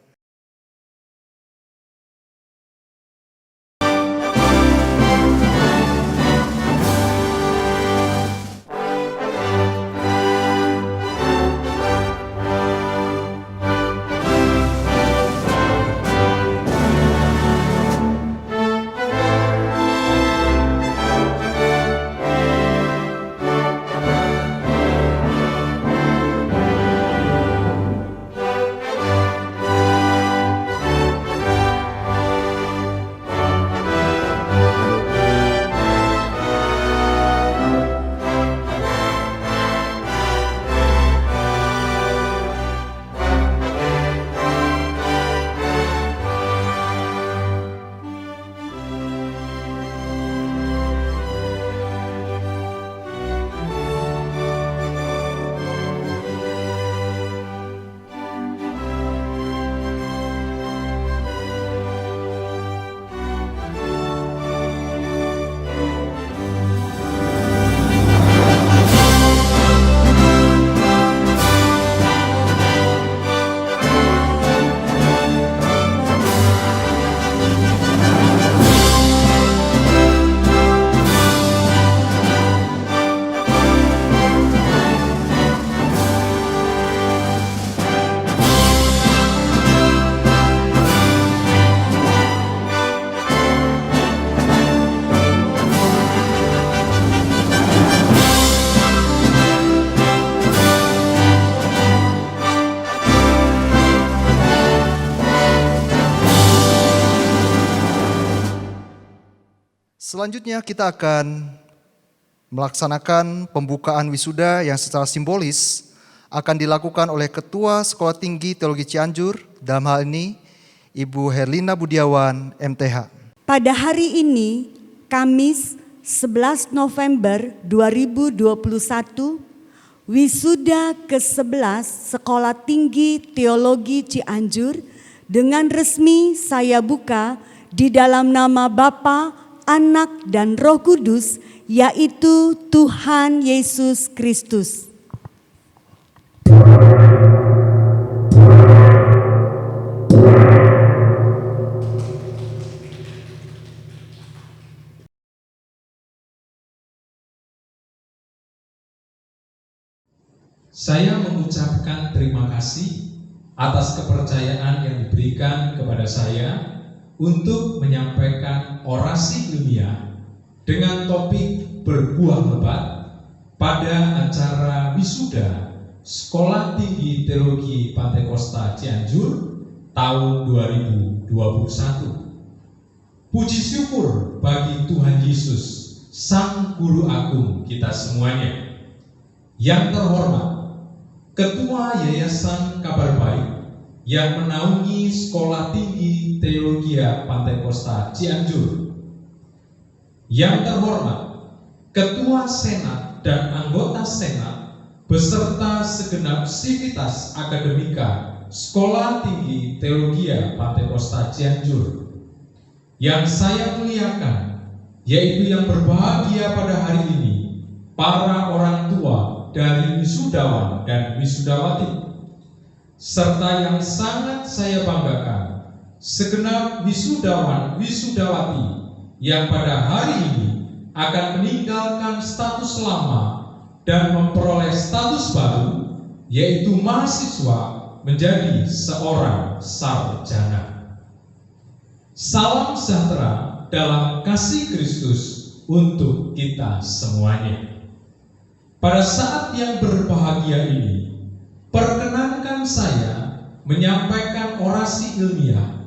Selanjutnya kita akan melaksanakan pembukaan wisuda yang secara simbolis akan dilakukan oleh Ketua Sekolah Tinggi Teologi Cianjur, dalam hal ini Ibu Herlina Budiawan, MTH. Pada hari ini, Kamis 11 November 2021, wisuda ke-11 Sekolah Tinggi Teologi Cianjur dengan resmi saya buka di dalam nama Bapa, Anak, dan Roh Kudus, yaitu Tuhan Yesus Kristus. Saya mengucapkan terima kasih atas kepercayaan yang diberikan kepada saya untuk menyampaikan orasi ilmiah dengan topik berbuah lebat pada acara wisuda Sekolah Tinggi Teologi Pantai Kosta Cianjur tahun 2021. Puji syukur bagi Tuhan Yesus, Sang Guru Agung kita semuanya. Yang terhormat Ketua Yayasan Kabar Baik yang menaungi Sekolah Tinggi Teologi Pantai Kosta Cianjur. Yang terhormat Ketua Senat dan anggota Senat beserta segenap sivitas akademika Sekolah Tinggi Teologi Pantai Kosta Cianjur. Yang saya muliakan, yaitu yang berbahagia pada hari ini, para orang tua dari wisudawan dan wisudawati, serta yang sangat saya banggakan, segenap wisudawan wisudawati yang pada hari ini akan meninggalkan status lama dan memperoleh status baru, yaitu mahasiswa menjadi seorang sarjana. Salam sejahtera dalam kasih Kristus untuk kita semuanya. Pada saat yang berbahagia ini, perkenankan saya menyampaikan orasi ilmiah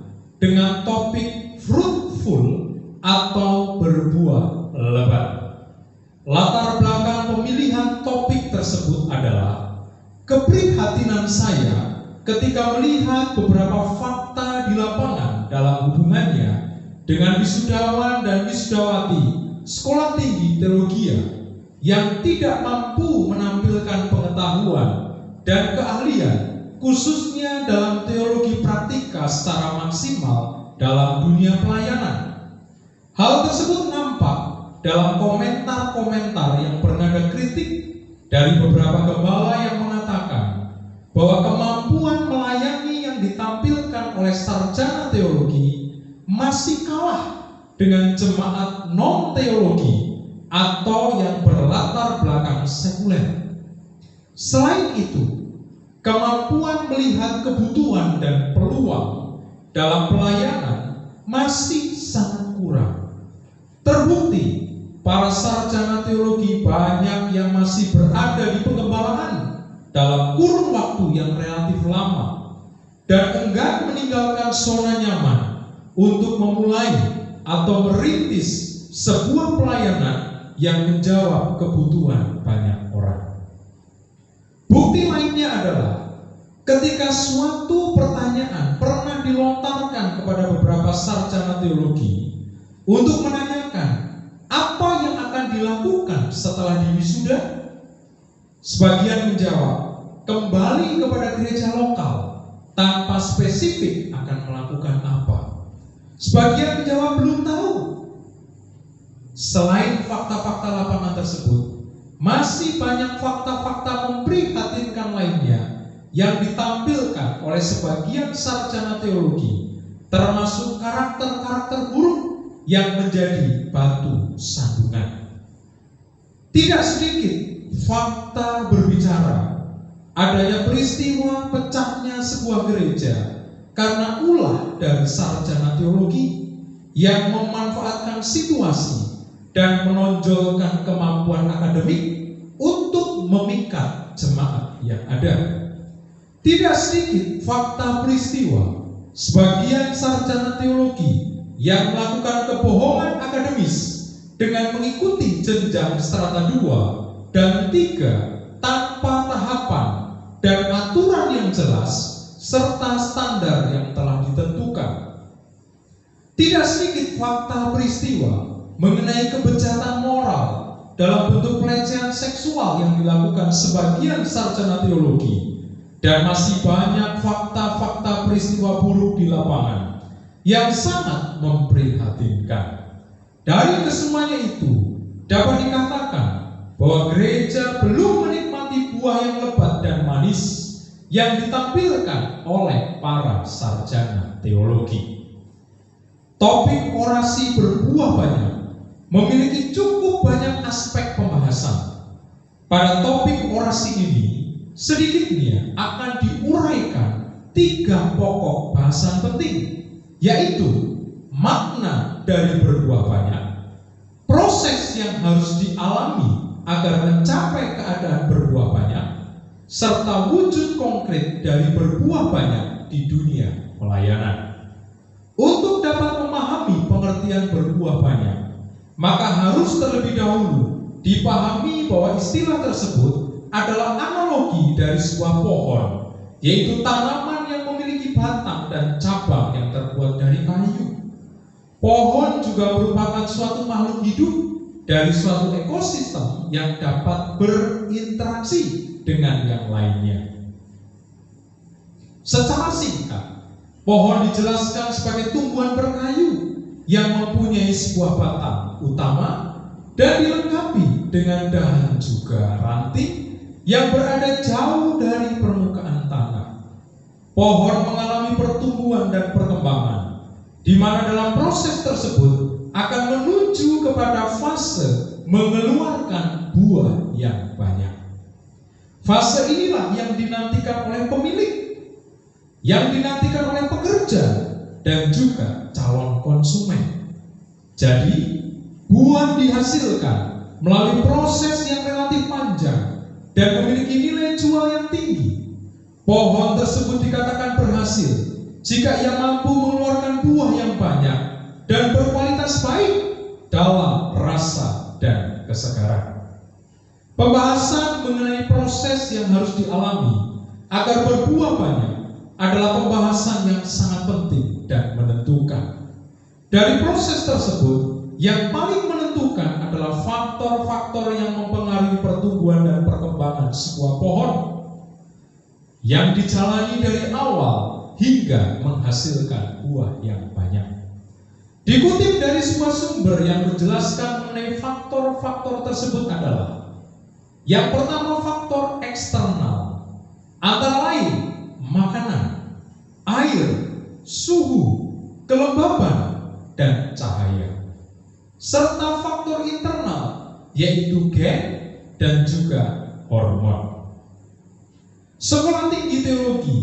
dengan topik fruitful atau berbuah lebat. Latar belakang pemilihan topik tersebut adalah keprihatinan saya ketika melihat beberapa fakta di lapangan dalam hubungannya dengan wisudawan dan wisudawati Sekolah Tinggi Teologi yang tidak mampu menampilkan pengetahuan dan keahlian khususnya dalam teologi praktika secara maksimal dalam dunia pelayanan. Hal tersebut nampak dalam komentar-komentar yang bernada kritik dari beberapa gembala yang mengatakan bahwa kemampuan melayani yang ditampilkan oleh sarjana teologi masih kalah dengan jemaat non-teologi atau yang berlatar belakang sekuler. Selain itu, kemampuan melihat kebutuhan dan peluang dalam pelayanan masih sangat kurang. Terbukti, para sarjana teologi banyak yang masih berada di penggembalaan dalam kurun waktu yang relatif lama dan enggan meninggalkan zona nyaman untuk memulai atau merintis sebuah pelayanan yang menjawab kebutuhan banyak orang. Bukti lainnya adalah ketika suatu pertanyaan pernah dilontarkan kepada beberapa sarjana teologi untuk menanyakan apa yang akan dilakukan setelah diwisuda, sebagian menjawab kembali kepada gereja lokal tanpa spesifik akan melakukan apa. Sebagian menjawab belum tahu. Selain fakta-fakta lapangan tersebut, masih banyak fakta-fakta memprihatinkan lainnya yang ditampilkan oleh sebagian sarjana teologi, termasuk karakter-karakter buruk yang menjadi batu sandungan. Tidak sedikit fakta berbicara adanya peristiwa pecahnya sebuah gereja karena ulah dari sarjana teologi yang memanfaatkan situasi dan menonjolkan kemampuan akademik untuk memikat jemaat yang ada. Tidak sedikit fakta peristiwa sebagian sarjana teologi yang melakukan kebohongan akademis dengan mengikuti jenjang strata 2 dan 3 tanpa tahapan dan aturan yang jelas serta standar yang telah ditentukan. Tidak sedikit fakta peristiwa mengenai kebejatan moral dalam bentuk pelecehan seksual yang dilakukan sebagian sarjana teologi, dan masih banyak fakta-fakta peristiwa buruk di lapangan yang sangat memprihatinkan. Dari kesemuanya itu dapat dikatakan bahwa gereja belum menikmati buah yang lebat dan manis yang ditampilkan oleh para sarjana teologi. Topik orasi berbuah banyak memiliki cukup banyak aspek pembahasan. Pada topik orasi ini, sedikitnya akan diuraikan 3 pokok bahasan penting, yaitu makna dari berbuah banyak, proses yang harus dialami agar mencapai keadaan berbuah banyak, serta wujud konkret dari berbuah banyak di dunia pelayanan. Untuk dapat memahami pengertian berbuah banyak, maka harus terlebih dahulu dipahami bahwa istilah tersebut adalah analogi dari sebuah pohon, yaitu tanaman yang memiliki batang dan cabang yang terbuat dari kayu. Pohon juga merupakan suatu makhluk hidup dari suatu ekosistem yang dapat berinteraksi dengan yang lainnya. Secara singkat, pohon dijelaskan sebagai tumbuhan berkayu yang mempunyai sebuah batang utama dan dilengkapi dengan dahan juga ranting yang berada jauh dari permukaan tanah. Pohon mengalami pertumbuhan dan perkembangan, di mana dalam proses tersebut akan menuju kepada fase mengeluarkan buah yang banyak. Fase inilah yang dinantikan oleh pemilik, yang dinantikan oleh pekerja, dan juga calon konsumen. Jadi, buah dihasilkan melalui proses yang relatif panjang dan memiliki nilai jual yang tinggi. Pohon tersebut dikatakan berhasil jika ia mampu mengeluarkan buah yang banyak dan berkualitas baik dalam rasa dan kesegaran. Pembahasan mengenai proses yang harus dialami agar berbuah banyak adalah pembahasan yang sangat penting dan menentukan. Dari proses tersebut, yang paling menentukan adalah faktor-faktor yang mempengaruhi pertumbuhan dan perkembangan sebuah pohon yang dijalani dari awal hingga menghasilkan buah yang banyak. Dikutip dari sebuah sumber yang menjelaskan mengenai faktor-faktor tersebut adalah: yang pertama, faktor eksternal, antara lain makanan, air, suhu, kelembaban, dan cahaya. Serta faktor internal, yaitu gen dan juga hormon. Sekolah tinggi teologi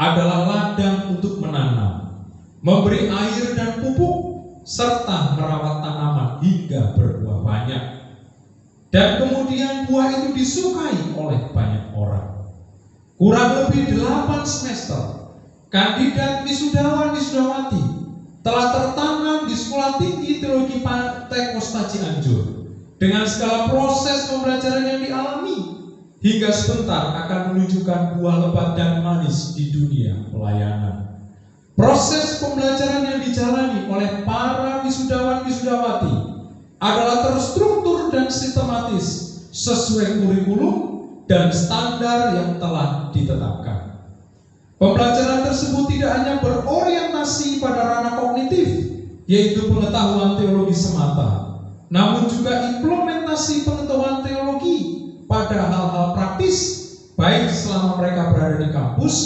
adalah ladang untuk menanam, memberi air dan pupuk, serta merawat tanaman hingga berbuah banyak. Dan kemudian buah itu disukai oleh banyak orang. Kurang lebih 8 semester, kandidat wisudawan-wisudawati telah tertanam di Sekolah Tinggi Teologi Pantai Kosta Cianjur dengan segala proses pembelajaran yang dialami hingga sebentar akan menunjukkan buah lebat dan manis di dunia pelayanan. Proses pembelajaran yang dijalani oleh para wisudawan-wisudawati adalah terstruktur dan sistematis sesuai kurikulum dan standar yang telah ditetapkan. Pembelajaran tersebut tidak hanya berorientasi pada ranah kognitif, yaitu pengetahuan teologi semata, namun juga implementasi pengetahuan teologi pada hal-hal praktis, baik selama mereka berada di kampus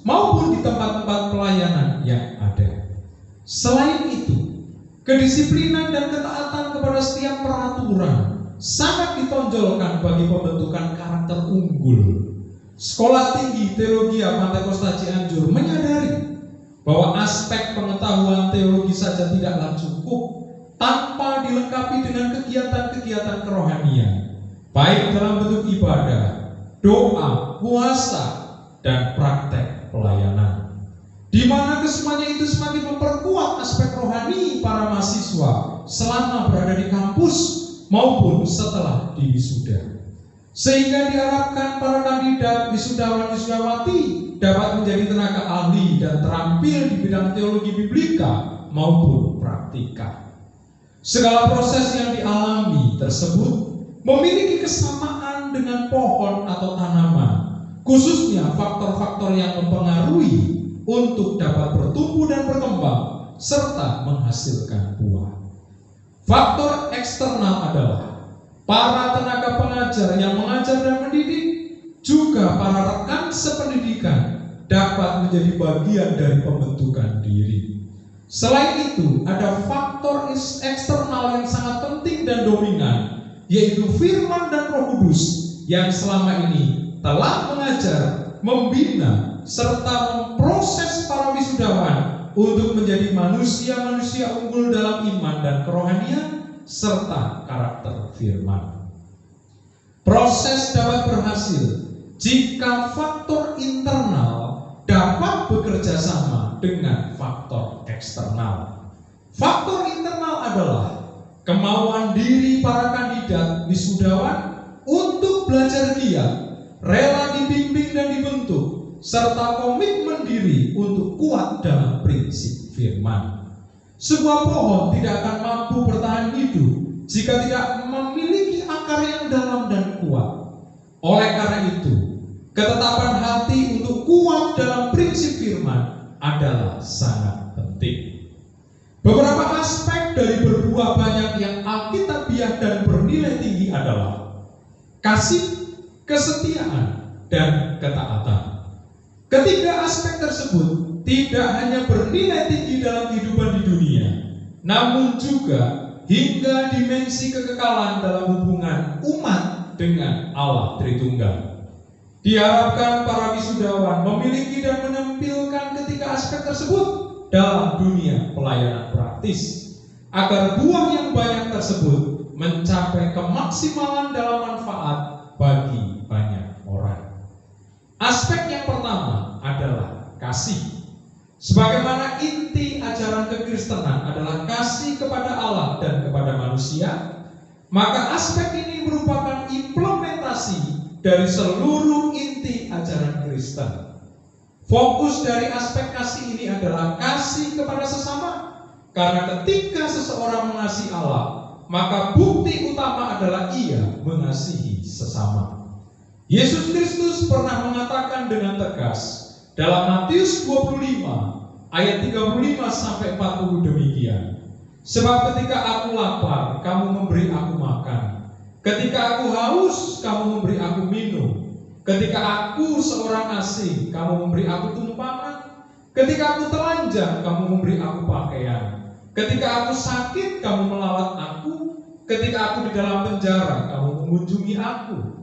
maupun di tempat-tempat pelayanan yang ada. Selain itu, kedisiplinan dan ketaatan kepada setiap peraturan sangat ditonjolkan bagi pembentukan karakter unggul. Sekolah Tinggi Teologi Pantai Kosta Cianjur menyadari bahwa aspek pengetahuan teologi saja tidaklah cukup tanpa dilengkapi dengan kegiatan-kegiatan kerohanian, baik dalam bentuk ibadah, doa, puasa, dan praktek pelayanan, di mana keseluruhan semuanya itu semakin memperkuat aspek rohani para mahasiswa selama berada di kampus maupun setelah di wisuda. Sehingga diharapkan para kandidat wisudawan-wisudawati dapat menjadi tenaga ahli dan terampil di bidang teologi biblika maupun praktika. Segala proses yang dialami tersebut memiliki kesamaan dengan pohon atau tanaman, khususnya faktor-faktor yang mempengaruhi untuk dapat bertumbuh dan berkembang serta menghasilkan buah. Faktor eksternal adalah para tenaga pengajar yang mengajar dan mendidik, juga para rekan sependidikan dapat menjadi bagian dari pembentukan diri. Selain itu, ada faktor eksternal yang sangat penting dan dominan, yaitu firman dan Roh Kudus yang selama ini telah mengajar, membina, serta memproses para wisudawan untuk menjadi manusia-manusia unggul dalam iman dan kerohanian serta karakter firman. Proses dapat berhasil jika faktor internal dapat bekerja sama dengan faktor eksternal. Faktor internal adalah kemauan diri para kandidat wisudawan untuk belajar giat, rela dibimbing dan dibentuk, serta komitmen diri untuk kuat dalam prinsip firman. Sebuah pohon tidak akan mampu bertahan hidup jika tidak memiliki akar yang dalam dan kuat. Oleh karena itu, ketetapan hati untuk kuat dalam prinsip firman adalah sangat penting. Beberapa aspek dari berbuah banyak yang alkitabiah dan bernilai tinggi adalah kasih, kesetiaan, dan ketaatan. Ketiga aspek tersebut tidak hanya bernilai tinggi dalam kehidupan di dunia, namun juga hingga dimensi kekekalan dalam hubungan umat dengan Allah Tritunggal. Diharapkan para wisudawan memiliki dan menampilkan ketiga aspek tersebut dalam dunia pelayanan praktis, agar buah yang banyak tersebut mencapai kemaksimalan dalam manfaat bagi banyak orang. Aspek yang pertama adalah kasih. Sebagaimana inti ajaran kekristenan adalah kasih kepada Allah dan kepada manusia, maka aspek ini merupakan implementasi dari seluruh inti ajaran Kristen. Fokus dari aspek kasih ini adalah kasih kepada sesama, karena ketika seseorang mengasihi Allah, maka bukti utama adalah ia mengasihi sesama. Yesus Kristus pernah mengatakan dengan tegas dalam Matius 25 ayat 35 sampai 40 demikian. Sebab ketika aku lapar, kamu memberi aku makan. Ketika aku haus, kamu memberi aku minum. Ketika aku seorang asing, kamu memberi aku tumpangan. Ketika aku telanjang, kamu memberi aku pakaian. Ketika aku sakit, kamu melawat aku. Ketika aku di dalam penjara, kamu mengunjungi aku.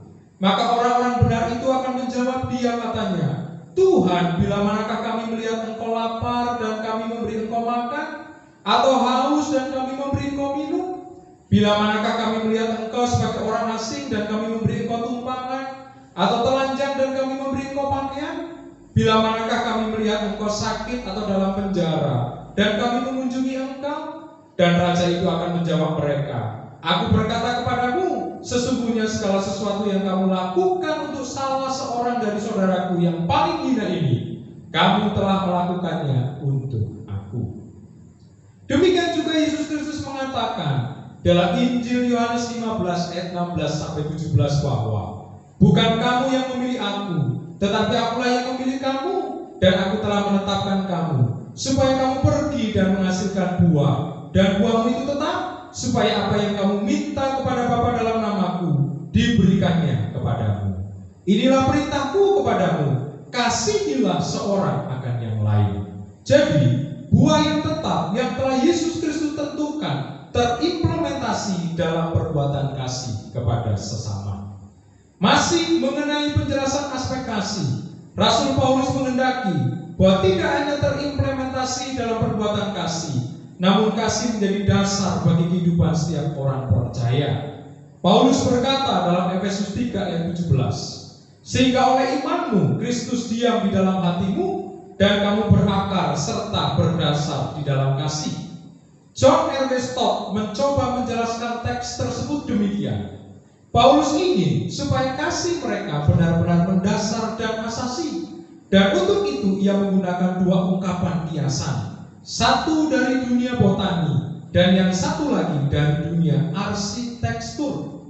Maka orang-orang benar itu akan menjawab dia, katanya, Tuhan, bila manakah kami melihat engkau lapar dan kami memberi engkau makan, atau haus dan kami memberi engkau minum? Bila manakah kami melihat engkau sebagai orang asing dan kami memberi engkau tumpangan, atau telanjang dan kami memberi engkau pakaian? Bila manakah kami melihat engkau sakit atau dalam penjara dan kami mengunjungi engkau? Dan raja itu akan menjawab mereka, aku berkata kepadamu, sesungguhnya segala sesuatu yang kamu lakukan untuk salah seorang dari saudaraku yang paling hina ini, kamu telah melakukannya untuk aku. Demikian juga Yesus Kristus mengatakan dalam Injil Yohanes 15 ayat 16 sampai 17 bahwa bukan kamu yang memilih aku, tetapi akulah yang memilih kamu, dan aku telah menetapkan kamu supaya kamu pergi dan menghasilkan buah, dan buahmu itu tetap, supaya apa yang kamu minta kepada Bapa dalam namaku diberikannya kepadamu. Inilah perintahku kepadamu, kasihilah seorang akan yang lain. Jadi buah yang tetap yang telah Yesus Kristus tentukan terimplementasi dalam perbuatan kasih kepada sesama. Masih mengenai penjelasan aspek kasih, Rasul Paulus menghendaki bahwa tidak hanya terimplementasi dalam perbuatan kasih, namun kasih menjadi dasar bagi kehidupan setiap orang percaya. Paulus berkata dalam Efesus 3 ayat 17, sehingga oleh imanmu Kristus diam di dalam hatimu, dan kamu berakar serta berdasar di dalam kasih. John R. Stott mencoba menjelaskan teks tersebut demikian. Paulus ingin supaya kasih mereka benar-benar mendasar dan asasi. Dan untuk itu ia menggunakan dua ungkapan kiasan. Satu dari dunia botani dan yang satu lagi dari dunia arsitektur.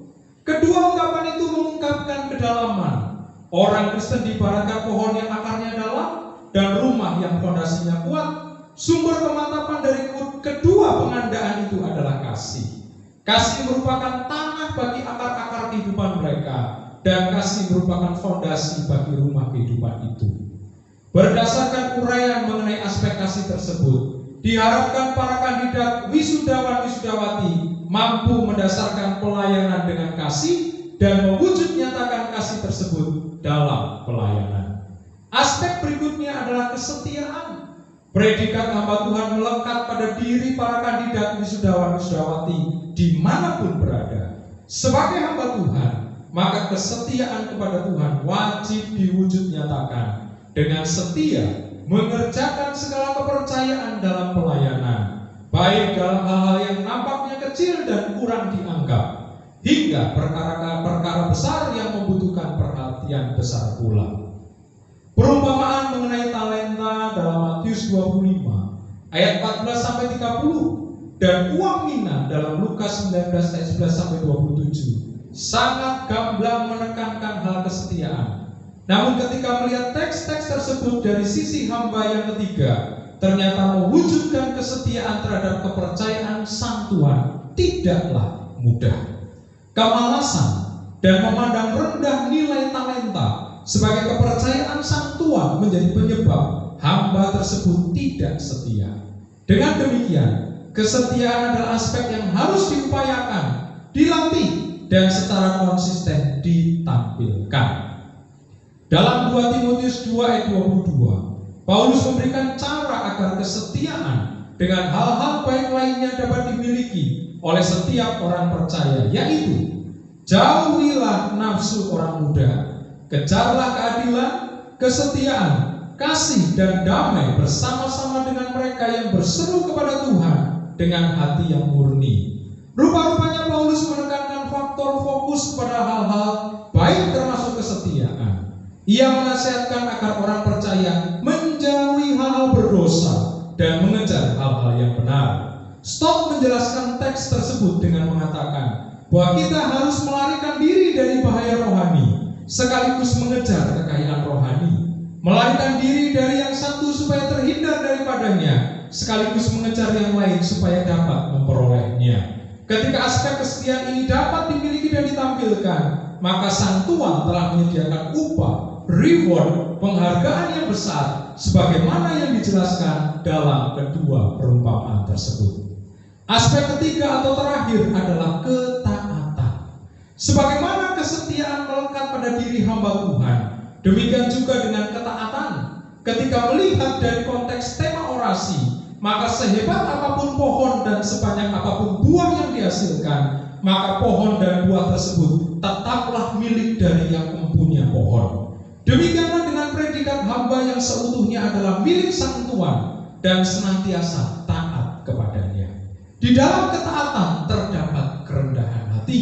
Kedua ungkapan itu mengungkapkan kedalaman. Orang Kristen diibaratkan pohon yang akarnya dalam dan rumah yang fondasinya kuat. Sumber kemantapan dari kedua pengandaan itu adalah kasih. Kasih merupakan tanah bagi akar-akar kehidupan mereka, dan kasih merupakan fondasi bagi rumah kehidupan itu. Berdasarkan uraian mengenai aspek kasih tersebut, diharapkan para kandidat wisudawan-wisudawati mampu mendasarkan pelayanan dengan kasih dan mewujud nyatakan kasih tersebut dalam pelayanan. Aspek berikutnya adalah kesetiaan. Predikat hamba Tuhan melekat pada diri para kandidat wisudawan-wisudawati dimanapun berada. Sebagai hamba Tuhan, maka kesetiaan kepada Tuhan wajib diwujud nyatakan dengan setia mengerjakan segala kepercayaan dalam pelayanan, baik dalam hal-hal yang nampaknya kecil dan kurang dianggap, hingga perkara-perkara besar yang membutuhkan perhatian besar pula. Perumpamaan mengenai talenta dalam Matius 25 ayat 14-30 dan uang mina dalam Lukas 19 ayat 11-27 sangat gamblang menekankan hal kesetiaan. Namun ketika melihat teks-teks tersebut dari sisi hamba yang ketiga, ternyata mewujudkan kesetiaan terhadap kepercayaan sang Tuhan tidaklah mudah. Kemalasan dan memandang rendah nilai talenta sebagai kepercayaan sang Tuhan menjadi penyebab hamba tersebut tidak setia. Dengan demikian, kesetiaan adalah aspek yang harus diupayakan, dilatih, dan secara konsisten ditampilkan. Dalam 2 Timotius 2 ayat 22, Paulus memberikan cara agar kesetiaan dengan hal-hal baik lainnya dapat dimiliki oleh setiap orang percaya, yaitu jauhilah nafsu orang muda, kejarlah keadilan, kesetiaan, kasih, dan damai bersama-sama dengan mereka yang berseru kepada Tuhan dengan hati yang murni. Rupa-rupanya Paulus menekankan faktor fokus pada hal-hal baik termasuk kesetiaan. Ia menasihatkan agar orang percaya menjauhi hal-hal berdosa dan mengejar hal-hal yang benar. Stott menjelaskan teks tersebut dengan mengatakan bahwa kita harus melarikan diri dari bahaya rohani sekaligus mengejar kekayaan rohani, melarikan diri dari yang satu supaya terhindar daripadanya, sekaligus mengejar yang lain supaya dapat memperolehnya. Ketika aspek kesetiaan ini dapat dimiliki dan ditampilkan, maka sang Tuhan telah menyediakan upah, reward, penghargaan yang besar, sebagaimana yang dijelaskan dalam kedua perumpamaan tersebut. Aspek ketiga atau terakhir adalah ketaatan. Sebagaimana kesetiaan melekat pada diri hamba Tuhan, demikian juga dengan ketaatan. Ketika melihat dari konteks tema orasi, maka sehebat apapun pohon dan sebanyak apapun buah yang dihasilkan, maka pohon dan buah tersebut tetaplah milik dari yang mempunyai pohon. Demikianlah dengan predikat hamba yang seutuhnya adalah milik sang Tuhan dan senantiasa taat kepadanya. Di dalam ketaatan terdapat kerendahan hati,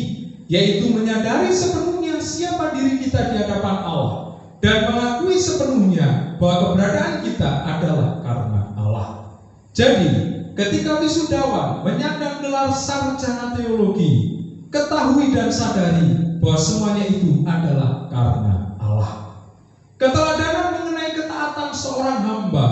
yaitu menyadari sepenuhnya siapa diri kita di hadapan Allah dan mengakui sepenuhnya bahwa keberadaan kita adalah karena Allah. Jadi, ketika wisudawan menyandang gelar sarjana teologi, ketahui dan sadari bahwa semuanya itu adalah karena Allah. Keteladanan mengenai ketaatan seorang hamba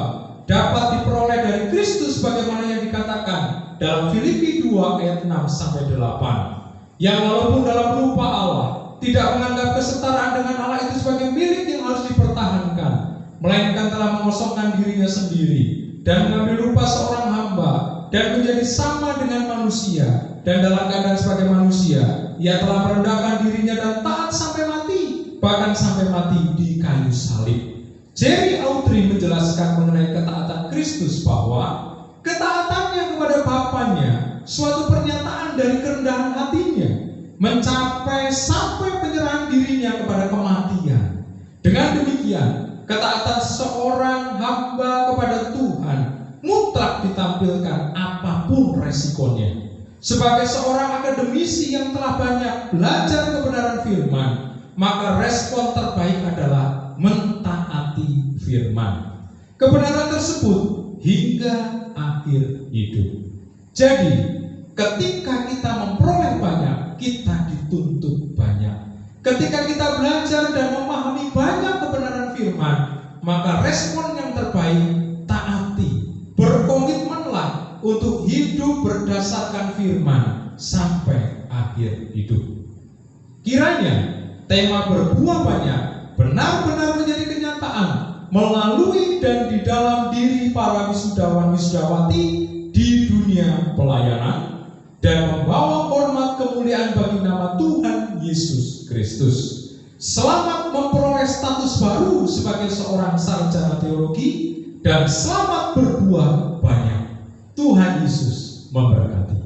dapat diperoleh dari Kristus sebagaimana yang dikatakan dalam Filipi 2 ayat 6-8, yang walaupun dalam rupa Allah tidak menganggap kesetaraan dengan Allah itu sebagai milik yang harus dipertahankan, melainkan telah mengosongkan dirinya sendiri dan mengambil rupa seorang hamba dan menjadi sama dengan manusia, dan dalam keadaan sebagai manusia ia telah merendahkan dirinya dan taat sampai mati, bahkan sampai mati di kayu salib. Jerry Autry menjelaskan mengenai ketaatan Kristus bahwa ketaatannya kepada Bapanya suatu pernyataan dari kerendahan hatinya, mencapai sampai penyerahan dirinya kepada kematian. Dengan demikian, ketaatan seorang hamba kepada Tuhan mutlak ditampilkan apapun resikonya. Sebagai seorang akademisi yang telah banyak belajar kebenaran firman, maka respon terbaik adalah mentaati firman. Kebenaran tersebut hingga akhir hidup. Jadi, ketika kita memperoleh banyak, kita dituntut banyak. Ketika kita belajar dan memahami banyak kebenaran firman, maka respon yang terbaik taati. Berkomitmenlah untuk hidup berdasarkan firman sampai akhir hidup. Kiranya tema berbuah banyak benar-benar menjadi kenyataan melalui dan di dalam diri para wisudawan wisudawati di dunia pelayanan dan membawa hormat kemuliaan bagi nama Tuhan Yesus Kristus. Selamat memperoleh status baru sebagai seorang sarjana teologi dan selamat berbuah banyak. Tuhan Yesus memberkati.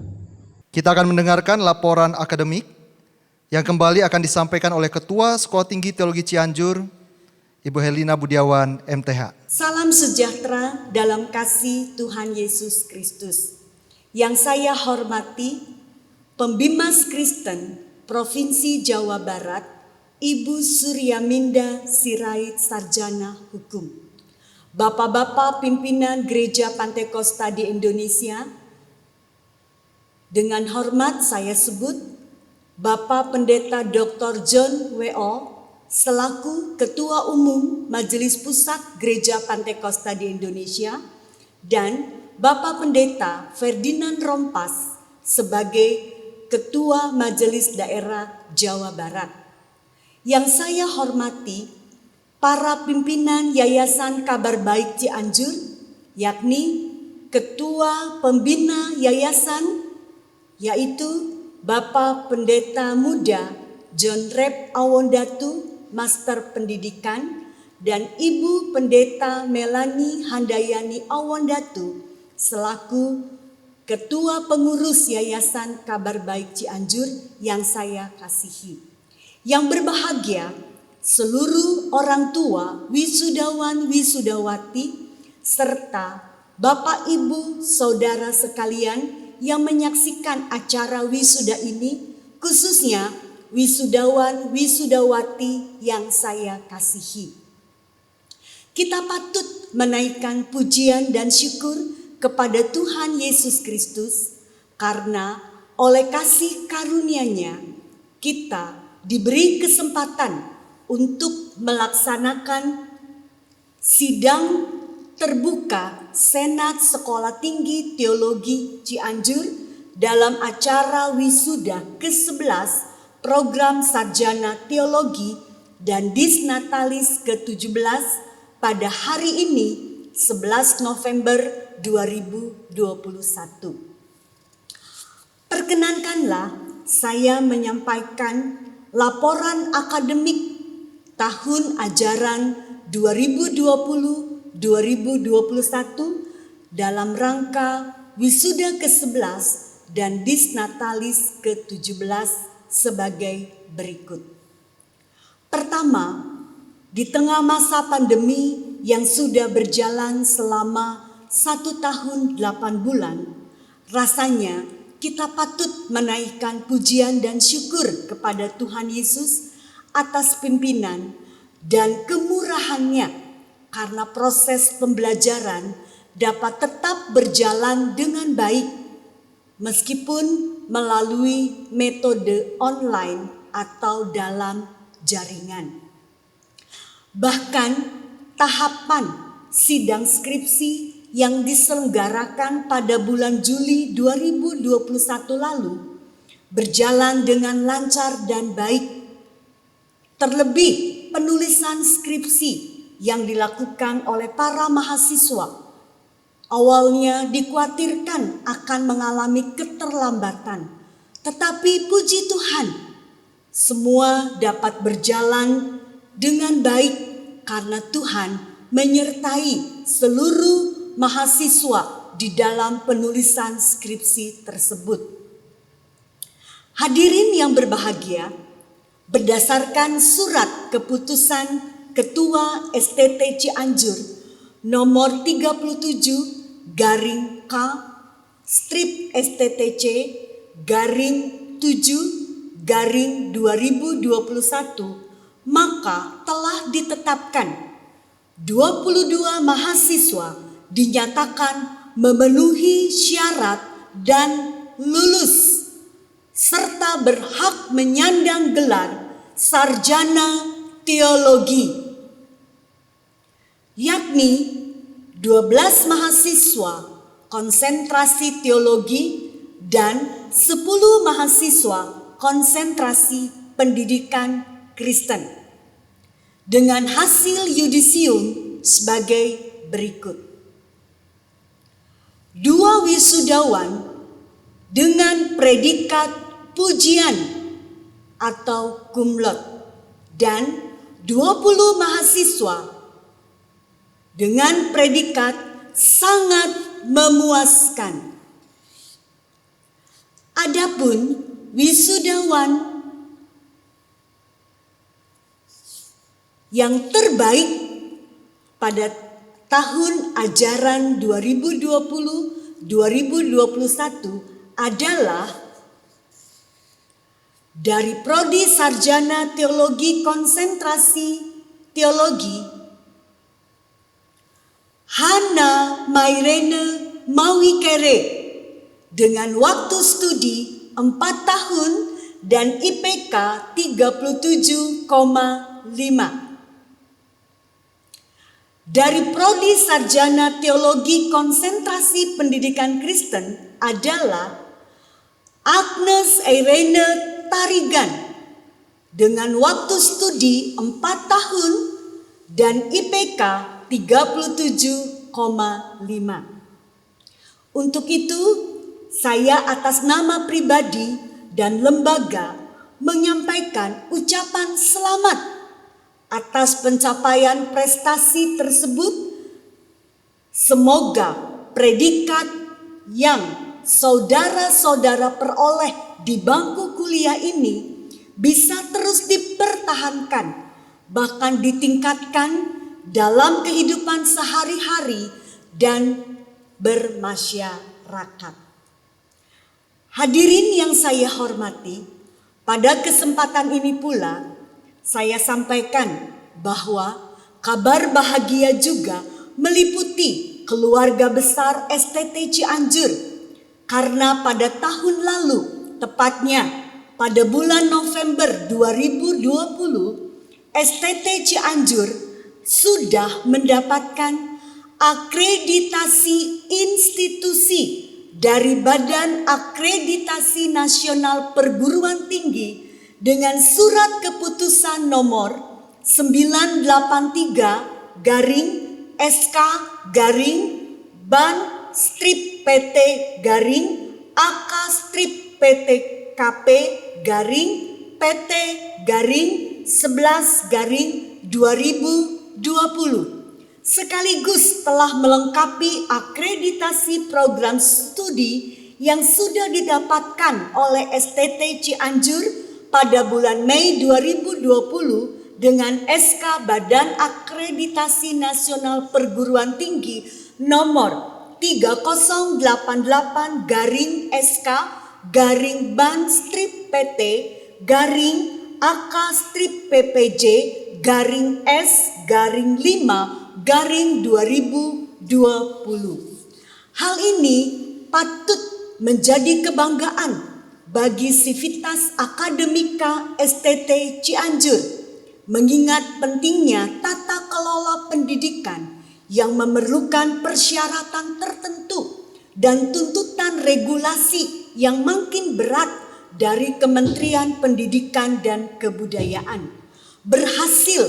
Kita akan mendengarkan laporan akademik yang kembali akan disampaikan oleh Ketua Sekolah Tinggi Teologi Cianjur, Ibu Helina Budiawan, MTH. Salam sejahtera dalam kasih Tuhan Yesus Kristus. Yang saya hormati, Pembimas Kristen Provinsi Jawa Barat, Ibu Suryaminda Sirait Sarjana Hukum. Bapak-bapak pimpinan Gereja Pantekosta di Indonesia, dengan hormat saya sebut Bapak Pendeta Dr. John W.O. selaku Ketua Umum Majelis Pusat Gereja Pantekosta di Indonesia dan Bapak Pendeta Ferdinand Rompas sebagai Ketua Majelis Daerah Jawa Barat. Yang saya hormati para pimpinan Yayasan Kabar Baik Cianjur, yakni Ketua Pembina Yayasan, yaitu Bapak Pendeta Muda John Rep Awondatu, Master Pendidikan, dan Ibu Pendeta Melani Handayani Awondatu, selaku Ketua Pengurus Yayasan Kabar Baik Cianjur yang saya kasihi. Yang berbahagia, seluruh orang tua, wisudawan, wisudawati, serta Bapak Ibu Saudara sekalian yang menyaksikan acara wisuda ini, khususnya wisudawan, wisudawati yang saya kasihi. Kita patut menaikkan pujian dan syukur kepada Tuhan Yesus Kristus karena oleh kasih karunia-Nya kita diberi kesempatan untuk melaksanakan sidang terbuka Senat Sekolah Tinggi Teologi Cianjur dalam acara wisuda ke-11 program Sarjana Teologi dan Disnatalis ke-17 pada hari ini 11 November 2021. Perkenankanlah saya menyampaikan laporan akademik tahun ajaran 2020-2021 dalam rangka wisuda ke-11 dan Disnatalis ke-17 sebagai berikut. Pertama, di tengah masa pandemi yang sudah berjalan selama 1 tahun 8 bulan, rasanya kita patut menaikkan pujian dan syukur kepada Tuhan Yesus atas pimpinan dan kemurahan-Nya karena proses pembelajaran dapat tetap berjalan dengan baik meskipun melalui metode online atau dalam jaringan. Bahkan tahapan sidang skripsi yang diselenggarakan pada bulan Juli 2021 lalu berjalan dengan lancar dan baik. Terlebih penulisan skripsi yang dilakukan oleh para mahasiswa awalnya dikhawatirkan akan mengalami keterlambatan, tetapi puji Tuhan, semua dapat berjalan dengan baik karena Tuhan menyertai seluruh mahasiswa di dalam penulisan skripsi tersebut. Hadirin yang berbahagia, berdasarkan surat keputusan Ketua STT Cianjur nomor 37/K strip STTC /7/2021, maka telah ditetapkan 22 mahasiswa dinyatakan memenuhi syarat dan lulus serta berhak menyandang gelar sarjana teologi, yakni 12 mahasiswa konsentrasi teologi dan 10 mahasiswa konsentrasi pendidikan Kristen, dengan hasil yudisium sebagai berikut. 2 wisudawan dengan predikat pujian atau cum laude dan 20 mahasiswa dengan predikat sangat memuaskan. Adapun wisudawan yang terbaik pada tahun ajaran 2020-2021 adalah dari Prodi Sarjana Teologi Konsentrasi Teologi, Hana Mairene Mawikere dengan waktu studi 4 tahun dan IPK 37,5. Dari Prodi Sarjana Teologi Konsentrasi Pendidikan Kristen adalah Agnes Irene Tarigan dengan waktu studi 4 tahun dan IPK 37,5. Untuk itu, saya atas nama pribadi dan lembaga menyampaikan ucapan selamat atas pencapaian prestasi tersebut. Semoga predikat yang saudara-saudara peroleh di bangku kuliah ini bisa terus dipertahankan, bahkan ditingkatkan dalam kehidupan sehari-hari dan bermasyarakat. Hadirin yang saya hormati, pada kesempatan ini pula saya sampaikan bahwa kabar bahagia juga meliputi keluarga besar STT Cianjur, karena pada tahun lalu, tepatnya pada bulan November 2020, STT Cianjur sudah mendapatkan akreditasi institusi dari Badan Akreditasi Nasional Perguruan Tinggi dengan surat keputusan nomor 9/3/AK-PT-PT-11/2020 sekaligus telah melengkapi akreditasi program studi yang sudah didapatkan oleh STT Cianjur pada bulan Mei 2020 dengan SK Badan Akreditasi Nasional Perguruan Tinggi nomor 3018-PT-AK-PPJ-S-5/2020. Hal ini patut menjadi kebanggaan bagi Sivitas Akademika STT Cianjur, mengingat pentingnya tata kelola pendidikan yang memerlukan persyaratan tertentu dan tuntutan regulasi yang makin berat dari Kementerian Pendidikan dan Kebudayaan berhasil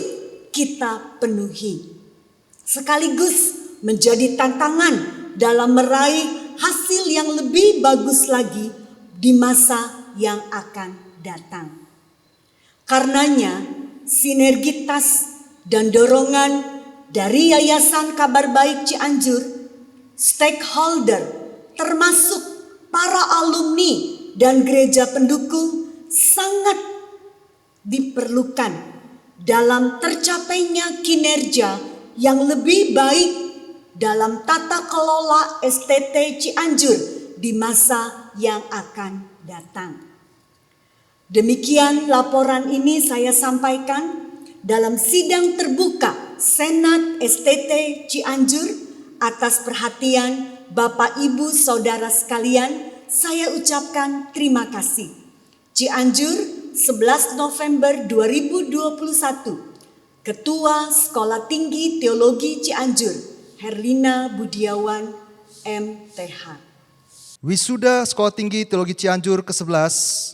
kita penuhi, sekaligus menjadi tantangan dalam meraih hasil yang lebih bagus lagi di masa yang akan datang. Karenanya, sinergitas dan dorongan dari Yayasan Kabar Baik Cianjur, stakeholder termasuk para alumni dan gereja pendukung sangat diperlukan dalam tercapainya kinerja yang lebih baik dalam tata kelola STT Cianjur di masa yang akan datang. Demikian laporan ini saya sampaikan dalam sidang terbuka Senat STT Cianjur. Atas perhatian Bapak Ibu Saudara sekalian, saya ucapkan terima kasih. Cianjur, 11 November 2021. Ketua Sekolah Tinggi Teologi Cianjur, Herlina Budiawan, MTH. Wisuda Sekolah Tinggi Teologi Cianjur ke-11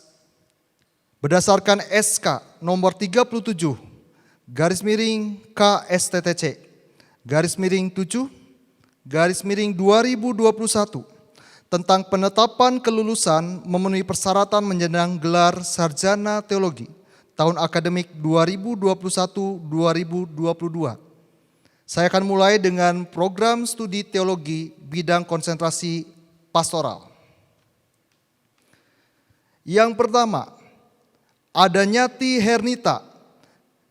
berdasarkan SK nomor 37 garis miring KSTTC garis miring 7/2021 tentang penetapan kelulusan memenuhi persyaratan menyandang gelar sarjana teologi tahun akademik 2021-2022. Saya akan mulai dengan program studi teologi bidang konsentrasi pastoral. Yang pertama, ada Nyati Hernita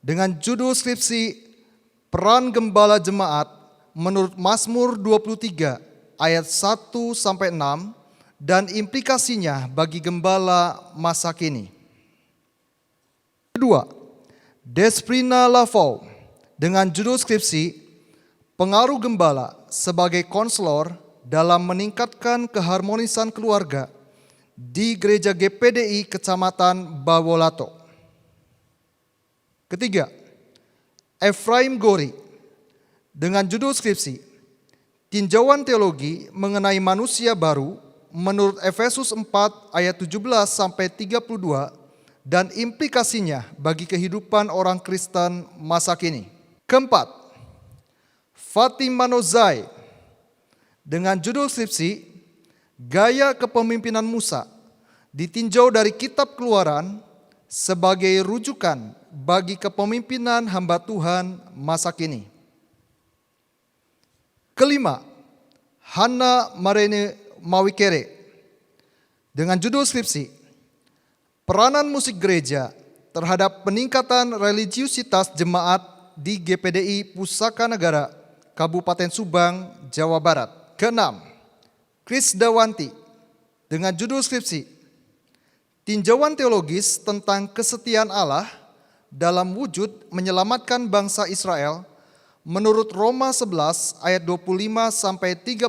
dengan judul skripsi Peran Gembala Jemaat menurut Mazmur 23 ayat 1-6 dan implikasinya bagi gembala masa kini. Kedua, Desprina Lavau dengan judul skripsi Pengaruh Gembala sebagai konselor dalam meningkatkan keharmonisan keluarga di Gereja GPDI Kecamatan Bawolato. Ketiga, Efraim Gori dengan judul skripsi Tinjauan Teologi mengenai Manusia Baru menurut Efesus 4 ayat 17-32 dan implikasinya bagi kehidupan orang Kristen masa kini. Keempat, Fatima Nozai dengan judul skripsi Gaya Kepemimpinan Musa ditinjau dari Kitab Keluaran sebagai rujukan bagi kepemimpinan hamba Tuhan masa kini. Kelima, Hana Marene Mawikere dengan judul skripsi Peranan Musik Gereja terhadap peningkatan religiusitas jemaat di GPDI Pusaka Negara, Kabupaten Subang, Jawa Barat. Keenam, Kris Dawanti dengan judul skripsi Tinjauan Teologis tentang Kesetiaan Allah dalam wujud menyelamatkan bangsa Israel menurut Roma 11 ayat 25-36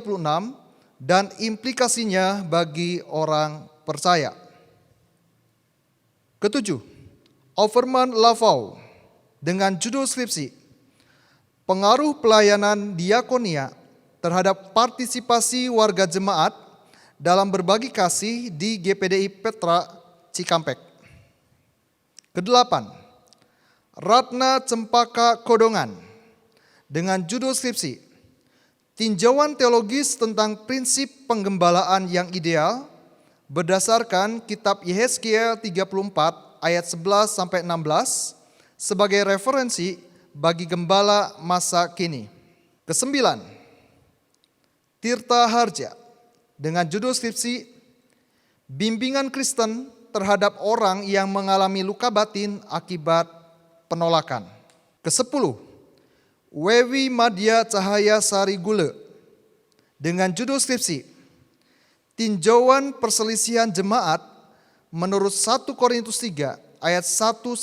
dan implikasinya bagi orang percaya. Ketujuh, Overman Lavau dengan judul skripsi Pengaruh Pelayanan Diakonia terhadap partisipasi warga jemaat dalam berbagi kasih di GPDI Petra Cikampek. Kedelapan, Ratna Cempaka Kodongan dengan judul skripsi Tinjauan Teologis tentang Prinsip Penggembalaan yang Ideal berdasarkan Kitab Yehezkiel 34 ayat 11-16 sebagai referensi bagi gembala masa kini. Kesembilan, Tirta Harja dengan judul skripsi Bimbingan Kristen terhadap orang yang mengalami luka batin akibat penolakan. Kesepuluh, Wewi Madya Cahaya Sari Gule dengan judul skripsi Tinjauan Perselisihan Jemaat menurut 1 Korintus 3 ayat 1-9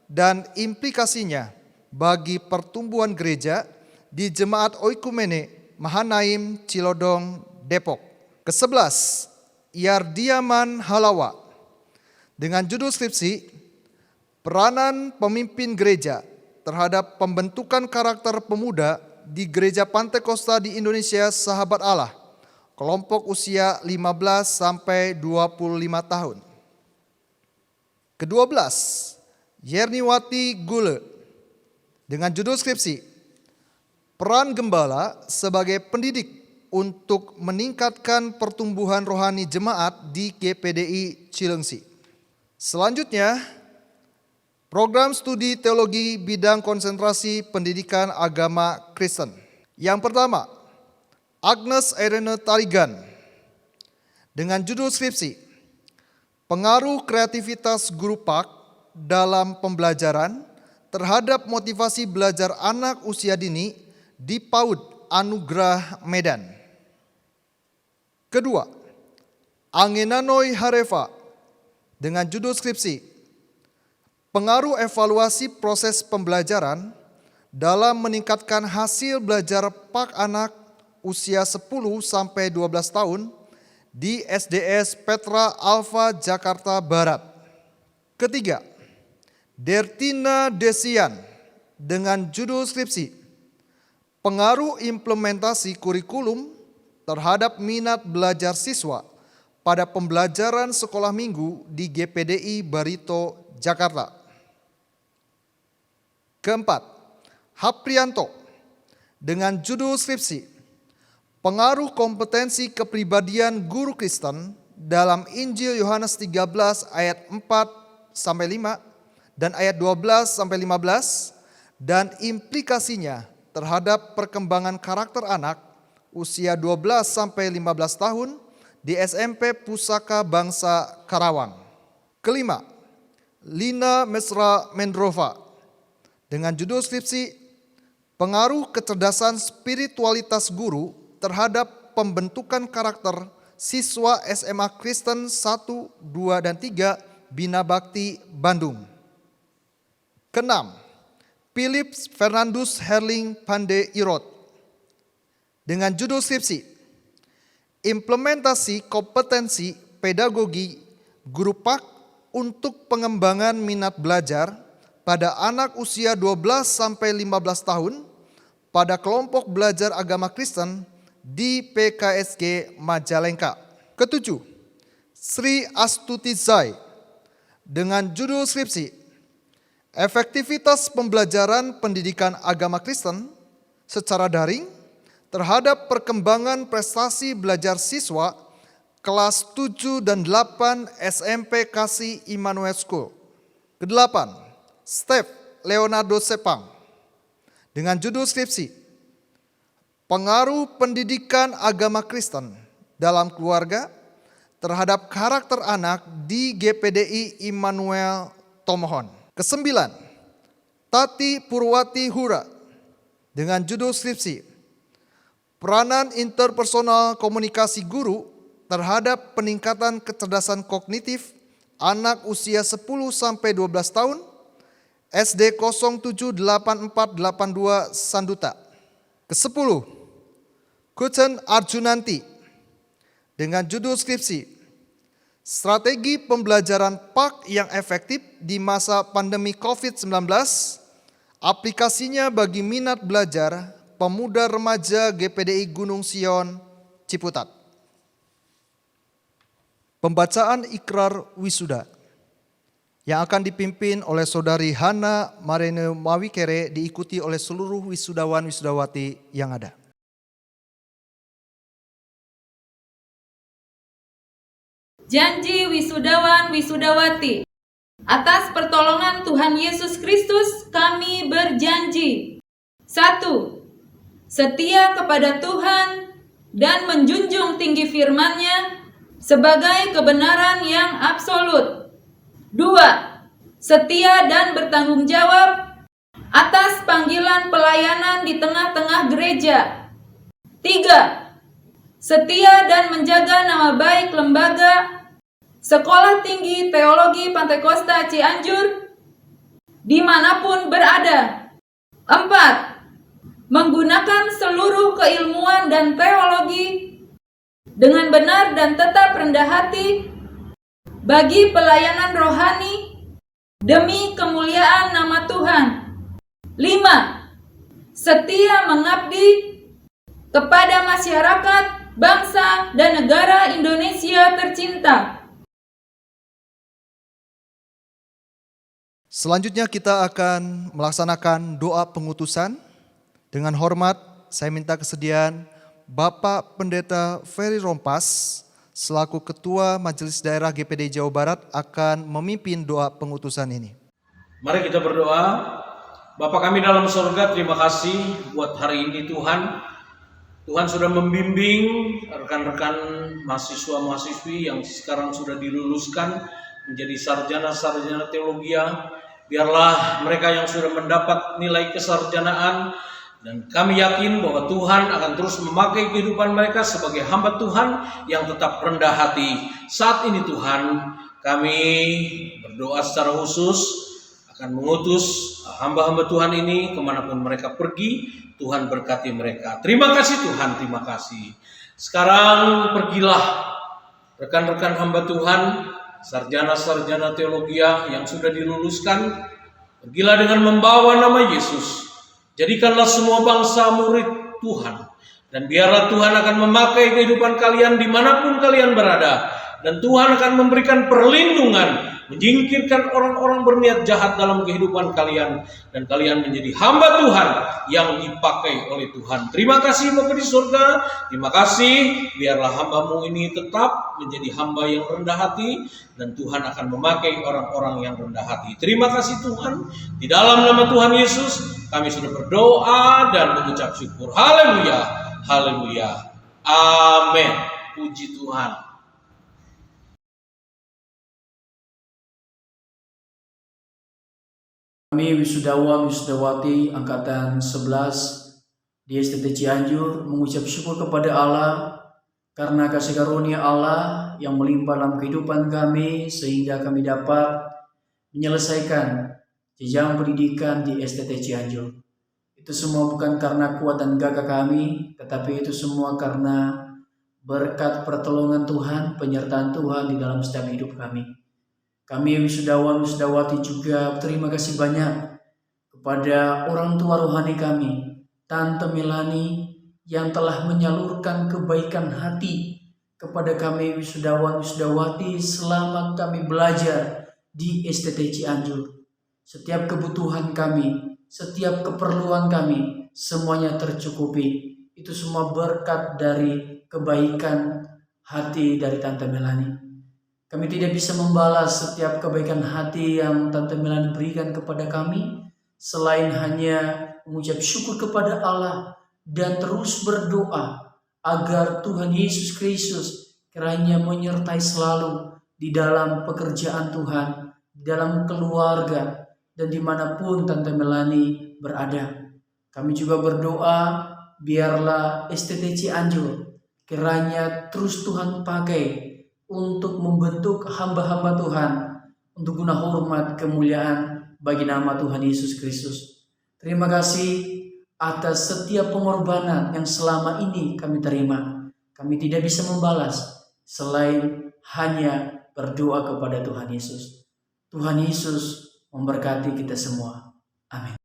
dan implikasinya bagi pertumbuhan gereja di Jemaat Oikumene Mahanaim Cilodong Depok. Ke-11, Yardiaman Halawa dengan judul skripsi Peranan Pemimpin Gereja terhadap pembentukan karakter pemuda di Gereja Pantekosta di Indonesia Sahabat Allah, kelompok usia 15-25 tahun. Ke-12, Yerniwati Gule dengan judul skripsi Peran Gembala sebagai pendidik untuk meningkatkan pertumbuhan rohani jemaat di GPDI Cilengsi. Selanjutnya, program studi teologi bidang konsentrasi pendidikan agama Kristen. Yang pertama, Agnes Irene Tarigan dengan judul skripsi Pengaruh Kreativitas Guru Pak dalam pembelajaran terhadap motivasi belajar anak usia dini di PAUD Anugerah Medan. Kedua, Angenanoi Hareva dengan judul skripsi Pengaruh Evaluasi Proses Pembelajaran dalam meningkatkan hasil belajar PAK anak usia 10-12 tahun di SDS Petra Alfa Jakarta Barat. Ketiga, Dertina Desian dengan judul skripsi Pengaruh Implementasi Kurikulum terhadap minat belajar siswa pada pembelajaran sekolah minggu di GPDI Barito, Jakarta. Keempat, Haprianto dengan judul skripsi Pengaruh Kompetensi Kepribadian Guru Kristen dalam Injil Yohanes 13 ayat 4-5 dan ayat 12-15 dan implikasinya terhadap perkembangan karakter anak usia 12-15 tahun di SMP Pusaka Bangsa Karawang. Kelima, Lina Mesra Mendrova dengan judul skripsi Pengaruh Kecerdasan Spiritualitas Guru terhadap pembentukan karakter siswa SMA Kristen 1, 2, dan 3 Bina Bakti Bandung. Keenam, Philip Fernandus Herling Pande Irot dengan judul skripsi Implementasi Kompetensi Pedagogi Guru PAK untuk Pengembangan Minat Belajar pada anak usia 12-15 tahun pada kelompok belajar agama Kristen di PKSG Majalengka. Ketujuh, Sri Astuti Zai dengan judul skripsi Efektivitas Pembelajaran Pendidikan Agama Kristen secara daring terhadap perkembangan prestasi belajar siswa kelas 7 dan 8 SMP Kasih Immanuel School. Kedelapan, Steph Leonardo Sepang dengan judul skripsi Pengaruh Pendidikan Agama Kristen dalam Keluarga terhadap karakter anak di GPDI Immanuel Tomohon. Kesembilan, Tati Purwati Hura dengan judul skripsi Peranan Interpersonal Komunikasi Guru terhadap peningkatan kecerdasan kognitif anak usia 10-12 tahun SD 078482 Sanduta. Kesepuluh, Kuchen Arjunanti dengan judul skripsi Strategi Pembelajaran PAK yang Efektif di Masa Pandemi COVID-19, Aplikasinya bagi Minat Belajar Pemuda Remaja GPDI Gunung Sion, Ciputat. Pembacaan Ikrar Wisuda yang akan dipimpin oleh Saudari Hana Marene Mawikere diikuti oleh seluruh wisudawan-wisudawati yang ada. Janji wisudawan-wisudawati. Atas pertolongan Tuhan Yesus Kristus kami berjanji. 1. Setia kepada Tuhan dan menjunjung tinggi firman-Nya sebagai kebenaran yang absolut. 2. Setia dan bertanggung jawab atas panggilan pelayanan di tengah-tengah gereja. 3. Setia dan menjaga nama baik lembaga Sekolah Tinggi Teologi Pantekosta Cianjur dimanapun berada. 4. Menggunakan seluruh keilmuan dan teologi dengan benar dan tetap rendah hati bagi pelayanan rohani demi kemuliaan nama Tuhan. 5. Setia mengabdi kepada masyarakat, bangsa, dan negara Indonesia tercinta. Selanjutnya kita akan melaksanakan doa pengutusan. Dengan hormat saya minta kesediaan Bapak Pendeta Ferry Rompas selaku Ketua Majelis Daerah GPDI Jawa Barat akan memimpin doa pengutusan ini. Mari kita berdoa. Bapa kami dalam surga, terima kasih buat hari ini Tuhan. Tuhan sudah membimbing rekan-rekan mahasiswa-mahasiswi yang sekarang sudah diluluskan menjadi sarjana-sarjana teologi. Biarlah mereka yang sudah mendapat nilai kesarjanaan, dan kami yakin bahwa Tuhan akan terus memakai kehidupan mereka sebagai hamba Tuhan yang tetap rendah hati. Saat ini Tuhan, kami berdoa secara khusus akan mengutus hamba-hamba Tuhan ini kemanapun mereka pergi. Tuhan berkati mereka. Terima kasih Tuhan, terima kasih. Sekarang pergilah rekan-rekan hamba Tuhan, sarjana-sarjana teologi yang sudah diluluskan, pergilah dengan membawa nama Yesus. Jadikanlah semua bangsa murid Tuhan. Dan biarlah Tuhan akan memakai kehidupan kalian dimanapun kalian berada. Dan Tuhan akan memberikan perlindungan, menyingkirkan orang-orang berniat jahat dalam kehidupan kalian. Dan kalian menjadi hamba Tuhan yang dipakai oleh Tuhan. Terima kasih Bapa di surga. Terima kasih. Biarlah hambamu ini tetap menjadi hamba yang rendah hati. Dan Tuhan akan memakai orang-orang yang rendah hati. Terima kasih Tuhan. Di dalam nama Tuhan Yesus kami sudah berdoa dan mengucap syukur. Haleluya. Haleluya. Amin. Puji Tuhan. Kami wisudawan wisudawati angkatan 11 di STT Cianjur mengucap syukur kepada Allah karena kasih karunia Allah yang melimpah dalam kehidupan kami sehingga kami dapat menyelesaikan jenjang pendidikan di STT Cianjur. Itu semua bukan karena kuat dan gagah kami, tetapi itu semua karena berkat pertolongan Tuhan, penyertaan Tuhan di dalam setiap hidup kami. Kami wisudawan wisudawati juga berterima kasih banyak kepada orang tua rohani kami, Tante Melani, yang telah menyalurkan kebaikan hati kepada kami wisudawan wisudawati selama kami belajar di STT Cianjur. Setiap kebutuhan kami, setiap keperluan kami, semuanya tercukupi. Itu semua berkat dari kebaikan hati dari Tante Melani. Kami tidak bisa membalas setiap kebaikan hati yang Tante Melani berikan kepada kami, selain hanya mengucap syukur kepada Allah dan terus berdoa agar Tuhan Yesus Kristus kiranya menyertai selalu di dalam pekerjaan Tuhan, di dalam keluarga, dan dimanapun Tante Melani berada. Kami juga berdoa biarlah STT Cianjur kiranya terus Tuhan pakai untuk membentuk hamba-hamba Tuhan untuk guna hormat kemuliaan bagi nama Tuhan Yesus Kristus. Terima kasih atas setiap pengorbanan yang selama ini kami terima. Kami tidak bisa membalas selain hanya berdoa kepada Tuhan Yesus. Tuhan Yesus memberkati kita semua. Amin.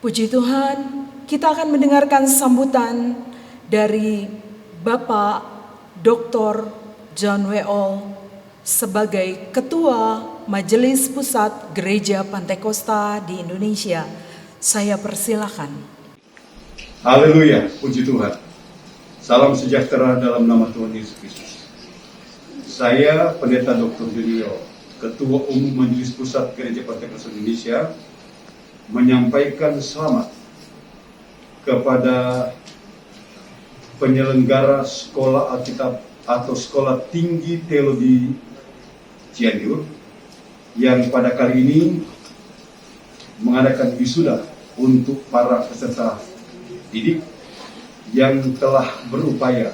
Puji Tuhan, kita akan mendengarkan sambutan dari Bapak Dr. John Weol sebagai Ketua Majelis Pusat Gereja Pantekosta di Indonesia. Saya persilakan. Haleluya, puji Tuhan. Salam sejahtera dalam nama Tuhan Yesus Kristus. Saya Pendeta Dr. John Weol, Ketua Umum Majelis Pusat Gereja Pantekosta Indonesia, menyampaikan selamat kepada penyelenggara Sekolah Alkitab atau Sekolah Tinggi Teologi Cianjur yang pada kali ini mengadakan wisuda untuk para peserta didik yang telah berupaya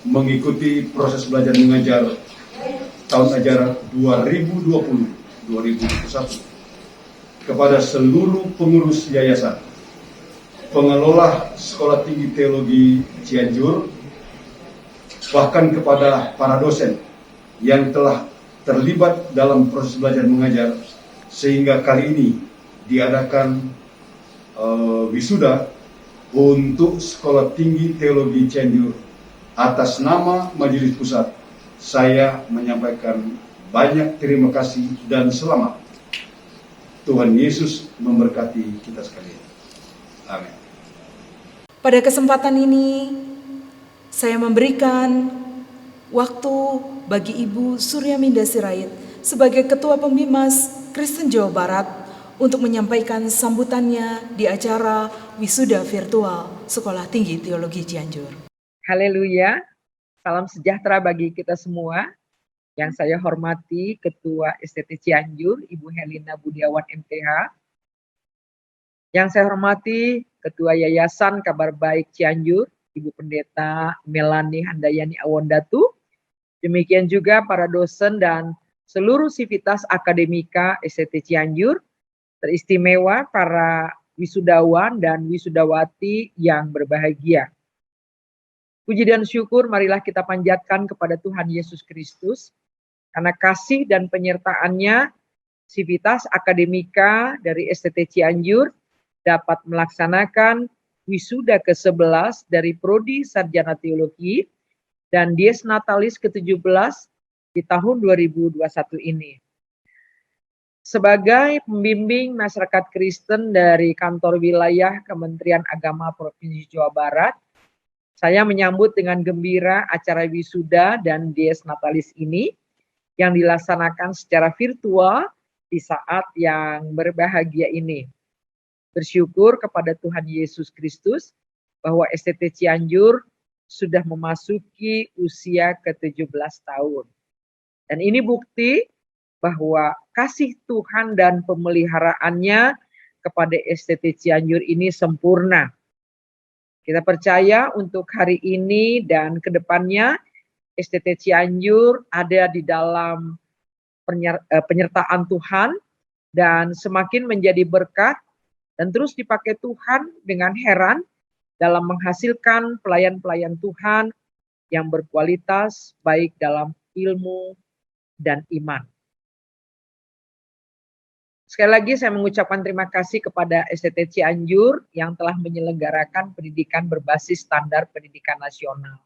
mengikuti proses belajar mengajar tahun ajaran 2020-2021 kepada seluruh pengurus yayasan, pengelola Sekolah Tinggi Teologi Cianjur, bahkan kepada para dosen yang telah terlibat dalam proses belajar mengajar sehingga kali ini diadakan wisuda untuk Sekolah Tinggi Teologi Cianjur. Atas nama Majelis Pusat, saya menyampaikan banyak terima kasih dan selamat. Tuhan Yesus memberkati kita sekalian. Amin. Pada kesempatan ini, saya memberikan waktu bagi Ibu Suryaminda Sirait sebagai Ketua Pembimas Kristen Jawa Barat untuk menyampaikan sambutannya di acara wisuda virtual Sekolah Tinggi Teologi Cianjur. Haleluya, salam sejahtera bagi kita semua. Yang saya hormati Ketua STT Cianjur, Ibu Helena Budiawan MTH. Yang saya hormati Ketua Yayasan Kabar Baik Cianjur, Ibu Pendeta Melani Handayani Awondatu. Demikian juga para dosen dan seluruh sivitas akademika STT Cianjur, teristimewa para wisudawan dan wisudawati yang berbahagia. Puji dan syukur marilah kita panjatkan kepada Tuhan Yesus Kristus, karena kasih dan penyertaan-Nya, sivitas akademika dari STT Cianjur dapat melaksanakan wisuda ke-11 dari Prodi Sarjana Teologi dan Dies Natalis ke-17 di tahun 2021 ini. Sebagai pembimbing masyarakat Kristen dari kantor wilayah Kementerian Agama Provinsi Jawa Barat, saya menyambut dengan gembira acara wisuda dan Dies Natalis ini yang dilaksanakan secara virtual di saat yang berbahagia ini. Bersyukur kepada Tuhan Yesus Kristus bahwa STT Cianjur sudah memasuki usia ke-17 tahun. Dan ini bukti bahwa kasih Tuhan dan pemeliharaannya kepada STT Cianjur ini sempurna. Kita percaya untuk hari ini dan ke depannya STT Cianjur ada di dalam penyertaan Tuhan dan semakin menjadi berkat dan terus dipakai Tuhan dengan heran dalam menghasilkan pelayan-pelayan Tuhan yang berkualitas baik dalam ilmu dan iman. Sekali lagi saya mengucapkan terima kasih kepada STT Cianjur yang telah menyelenggarakan pendidikan berbasis standar pendidikan nasional.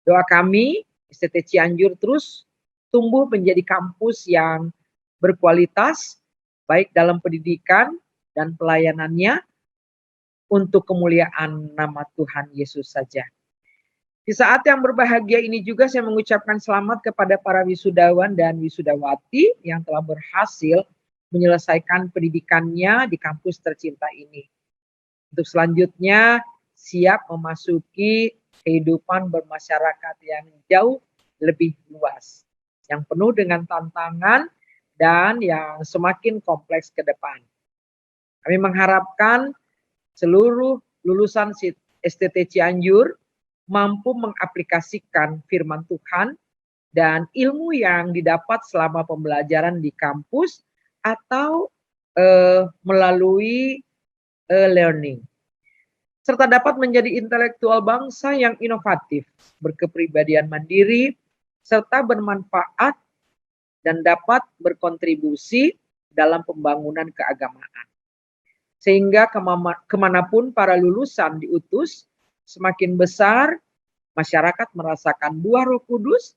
Doa kami, STT Cianjur terus tumbuh menjadi kampus yang berkualitas, baik dalam pendidikan dan pelayanannya, untuk kemuliaan nama Tuhan Yesus saja. Di saat yang berbahagia ini juga saya mengucapkan selamat kepada para wisudawan dan wisudawati yang telah berhasil menyelesaikan pendidikannya di kampus tercinta ini. Untuk selanjutnya siap memasuki kehidupan bermasyarakat yang jauh lebih luas, yang penuh dengan tantangan dan yang semakin kompleks ke depan. Kami mengharapkan seluruh lulusan STT Cianjur mampu mengaplikasikan firman Tuhan dan ilmu yang didapat selama pembelajaran di kampus atau melalui learning, serta dapat menjadi intelektual bangsa yang inovatif, berkepribadian mandiri, serta bermanfaat dan dapat berkontribusi dalam pembangunan keagamaan. Sehingga kemanapun para lulusan diutus, semakin besar masyarakat merasakan buah Roh Kudus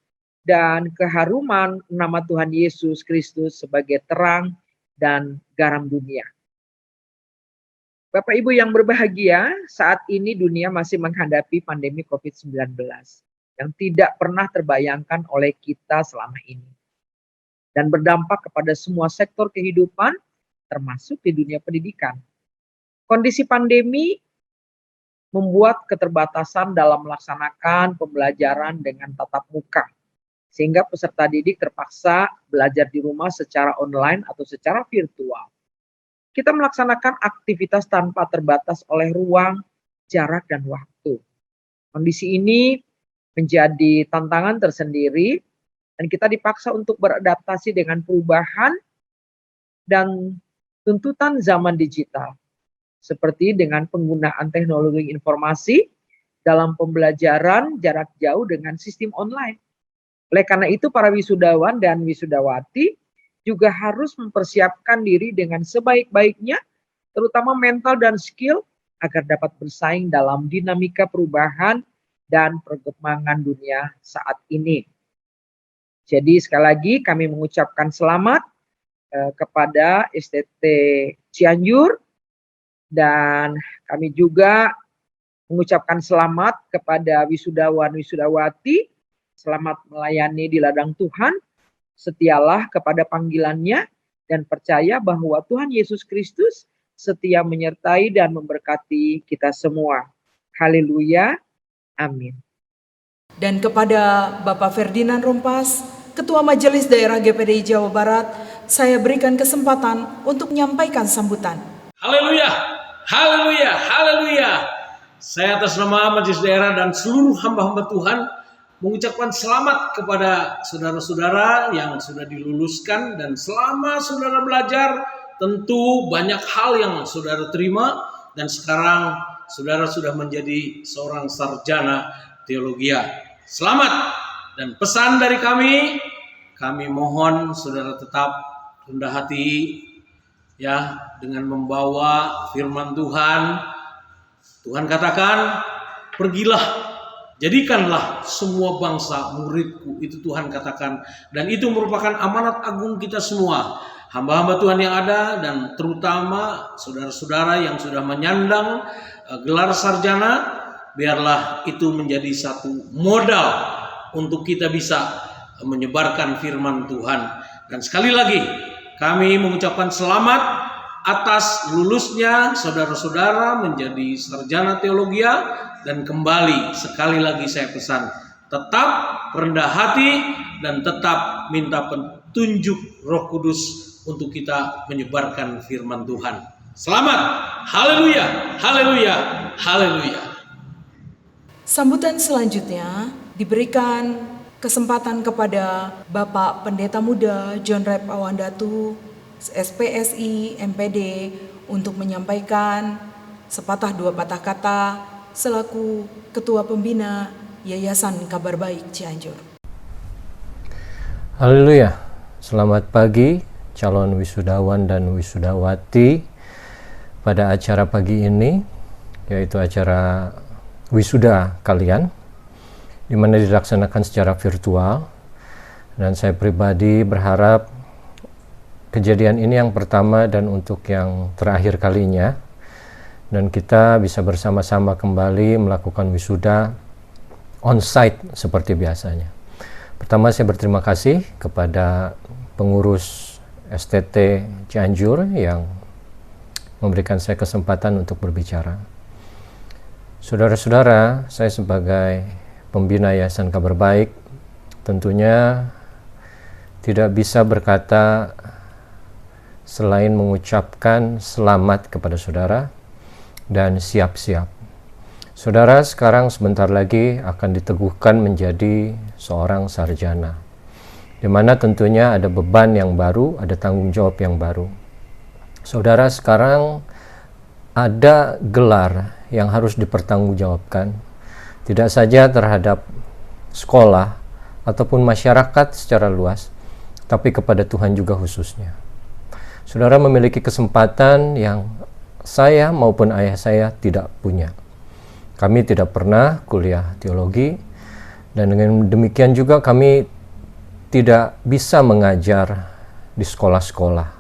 dan keharuman nama Tuhan Yesus Kristus sebagai terang dan garam dunia. Bapak Ibu yang berbahagia, saat ini dunia masih menghadapi pandemi COVID-19 yang tidak pernah terbayangkan oleh kita selama ini. Dan berdampak kepada semua sektor kehidupan, termasuk di dunia pendidikan. Kondisi pandemi membuat keterbatasan dalam melaksanakan pembelajaran dengan tatap muka, sehingga peserta didik terpaksa belajar di rumah secara online atau secara virtual. Kita melaksanakan aktivitas tanpa terbatas oleh ruang, jarak, dan waktu. Kondisi ini menjadi tantangan tersendiri dan kita dipaksa untuk beradaptasi dengan perubahan dan tuntutan zaman digital, seperti dengan penggunaan teknologi informasi dalam pembelajaran jarak jauh dengan sistem online. Oleh karena itu, para wisudawan dan wisudawati juga harus mempersiapkan diri dengan sebaik-baiknya, terutama mental dan skill, agar dapat bersaing dalam dinamika perubahan dan perkembangan dunia saat ini. Jadi sekali lagi kami mengucapkan selamat kepada STT Cianjur, dan kami juga mengucapkan selamat kepada wisudawan-wisudawati. Selamat melayani di ladang Tuhan, setialah kepada panggilannya, dan percaya bahwa Tuhan Yesus Kristus setia menyertai dan memberkati kita semua. Haleluya. Amin. Dan kepada Bapak Ferdinand Rompas, Ketua Majelis Daerah GPDI Jawa Barat, saya berikan kesempatan untuk menyampaikan sambutan. Haleluya, haleluya, haleluya. Saya atas nama Majelis Daerah dan seluruh hamba-hamba Tuhan mengucapkan selamat kepada saudara-saudara yang sudah diluluskan, dan selama saudara belajar tentu banyak hal yang saudara terima, dan sekarang saudara sudah menjadi seorang sarjana teologia. Selamat, dan pesan dari kami mohon saudara tetap rendah hati ya, dengan membawa firman Tuhan. Tuhan katakan, pergilah, jadikanlah semua bangsa muridku, itu Tuhan katakan. Dan itu merupakan amanat agung kita semua, hamba-hamba Tuhan yang ada, dan terutama saudara-saudara yang sudah menyandang gelar sarjana. Biarlah itu menjadi satu modal untuk kita bisa menyebarkan firman Tuhan. Dan sekali lagi kami mengucapkan selamat atas lulusnya saudara-saudara menjadi sarjana teologia. Dan kembali sekali lagi saya pesan, tetap rendah hati dan tetap minta petunjuk Roh Kudus untuk kita menyebarkan firman Tuhan. Selamat, haleluya, haleluya, haleluya. Sambutan selanjutnya diberikan kesempatan kepada Bapak Pendeta Muda John Rep Awandatu, SPSI MPD, untuk menyampaikan sepatah dua patah kata selaku Ketua Pembina Yayasan Kabar Baik Cianjur. Haleluya. Selamat pagi calon wisudawan dan wisudawati pada acara pagi ini, yaitu acara wisuda kalian, di mana dilaksanakan secara virtual. Dan saya pribadi berharap kejadian ini yang pertama dan untuk yang terakhir kalinya, dan kita bisa bersama-sama kembali melakukan wisuda on-site seperti biasanya. Pertama, saya berterima kasih kepada pengurus STT Cianjur yang memberikan saya kesempatan untuk berbicara. Saudara-saudara, saya sebagai pembina Yayasan Kabar Baik tentunya tidak bisa berkata selain mengucapkan selamat kepada saudara dan siap-siap. Saudara sekarang sebentar lagi akan diteguhkan menjadi seorang sarjana, di mana tentunya ada beban yang baru, ada tanggung jawab yang baru. Saudara sekarang ada gelar yang harus dipertanggungjawabkan, tidak saja terhadap sekolah ataupun masyarakat secara luas, tapi kepada Tuhan juga khususnya. Saudara memiliki kesempatan yang saya maupun ayah saya tidak punya. Kami tidak pernah kuliah teologi, dan dengan demikian juga kami tidak bisa mengajar di sekolah-sekolah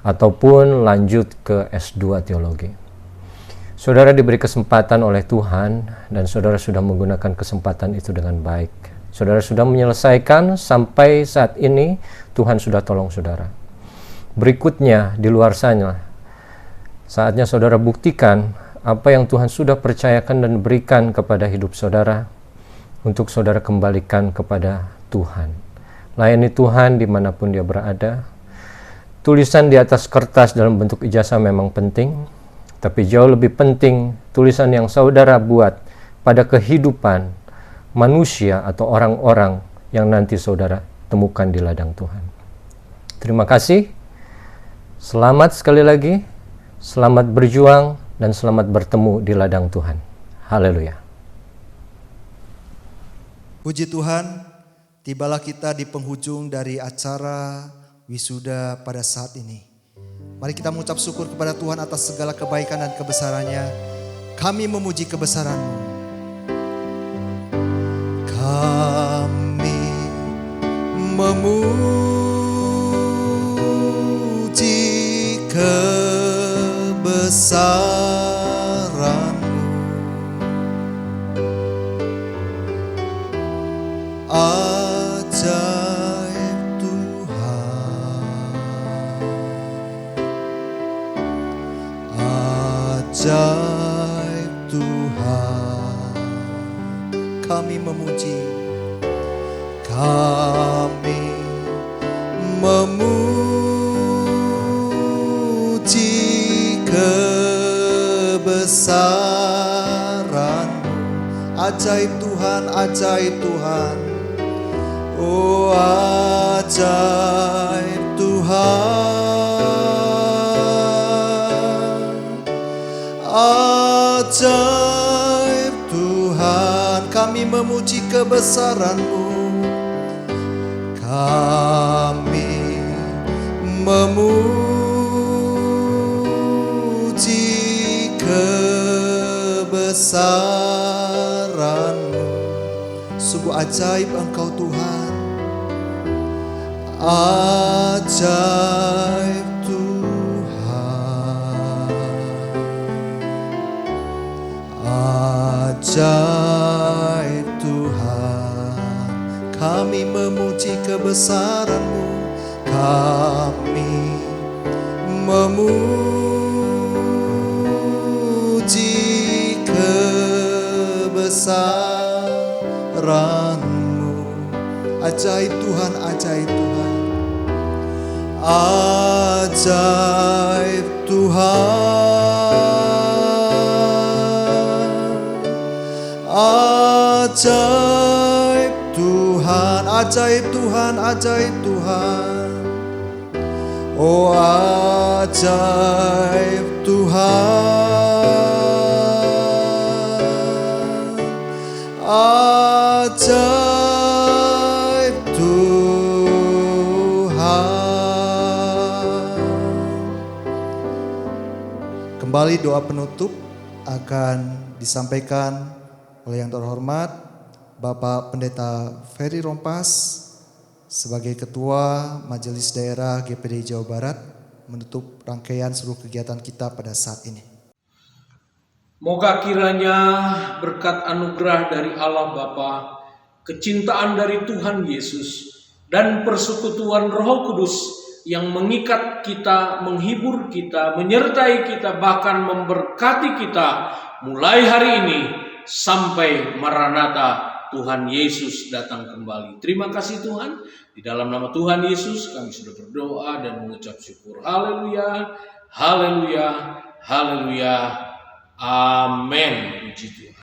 ataupun lanjut ke S2 teologi. Saudara diberi kesempatan oleh Tuhan, dan saudara sudah menggunakan kesempatan itu dengan baik. Saudara sudah menyelesaikan sampai saat ini, Tuhan sudah tolong saudara. Berikutnya di luar sana, saatnya saudara buktikan apa yang Tuhan sudah percayakan dan berikan kepada hidup saudara, untuk saudara kembalikan kepada Tuhan. Layani Tuhan dimanapun dia berada. Tulisan di atas kertas dalam bentuk ijazah memang penting, tapi jauh lebih penting tulisan yang saudara buat pada kehidupan manusia atau orang-orang yang nanti saudara temukan di ladang Tuhan. Terima kasih. Selamat sekali lagi. Selamat berjuang dan selamat bertemu di ladang Tuhan. Haleluya. Puji Tuhan, tibalah kita di penghujung dari acara wisuda pada saat ini. Mari kita mengucap syukur kepada Tuhan atas segala kebaikan dan kebesarannya. Kami memuji kebesaran-Mu. Kami memuji kebesaran-Mu. Ajaib Tuhan, ajaib Tuhan, kami memuji. Kami memuji kebesaran-Mu. Ajaib Tuhan, ajaib Tuhan. Oh ajaib Tuhan, ajaib Tuhan. Kami memuji kebesaran-Mu. Kami memuji kebesaran-Mu. Sungguh ajaib Engkau Tuhan, ajaib Tuhan, ajaib Tuhan. Kami memuji kebesaran-Mu, kami memuji kebesaran-Mu. Ajaib Tuhan, ajaib Tuhan, ajaib Tuhan, ajaib Tuhan, ajaib Tuhan, ajaib Tuhan. Oh ajaib Tuhan, ajaib Tuhan. Kembali doa penutup akan disampaikan oleh yang terhormat Bapak Pendeta Ferry Rompas sebagai Ketua Majelis Daerah GPDI Jawa Barat menutup rangkaian seluruh kegiatan kita pada saat ini. Moga kiranya berkat anugerah dari Allah Bapa, kecintaan dari Tuhan Yesus, dan persekutuan Roh Kudus yang mengikat kita, menghibur kita, menyertai kita, bahkan memberkati kita mulai hari ini sampai Maranatha, Tuhan Yesus datang kembali. Terima kasih Tuhan. Di dalam nama Tuhan Yesus kami sudah berdoa dan mengucap syukur. Haleluya, haleluya, haleluya. Amin. Puji Tuhan.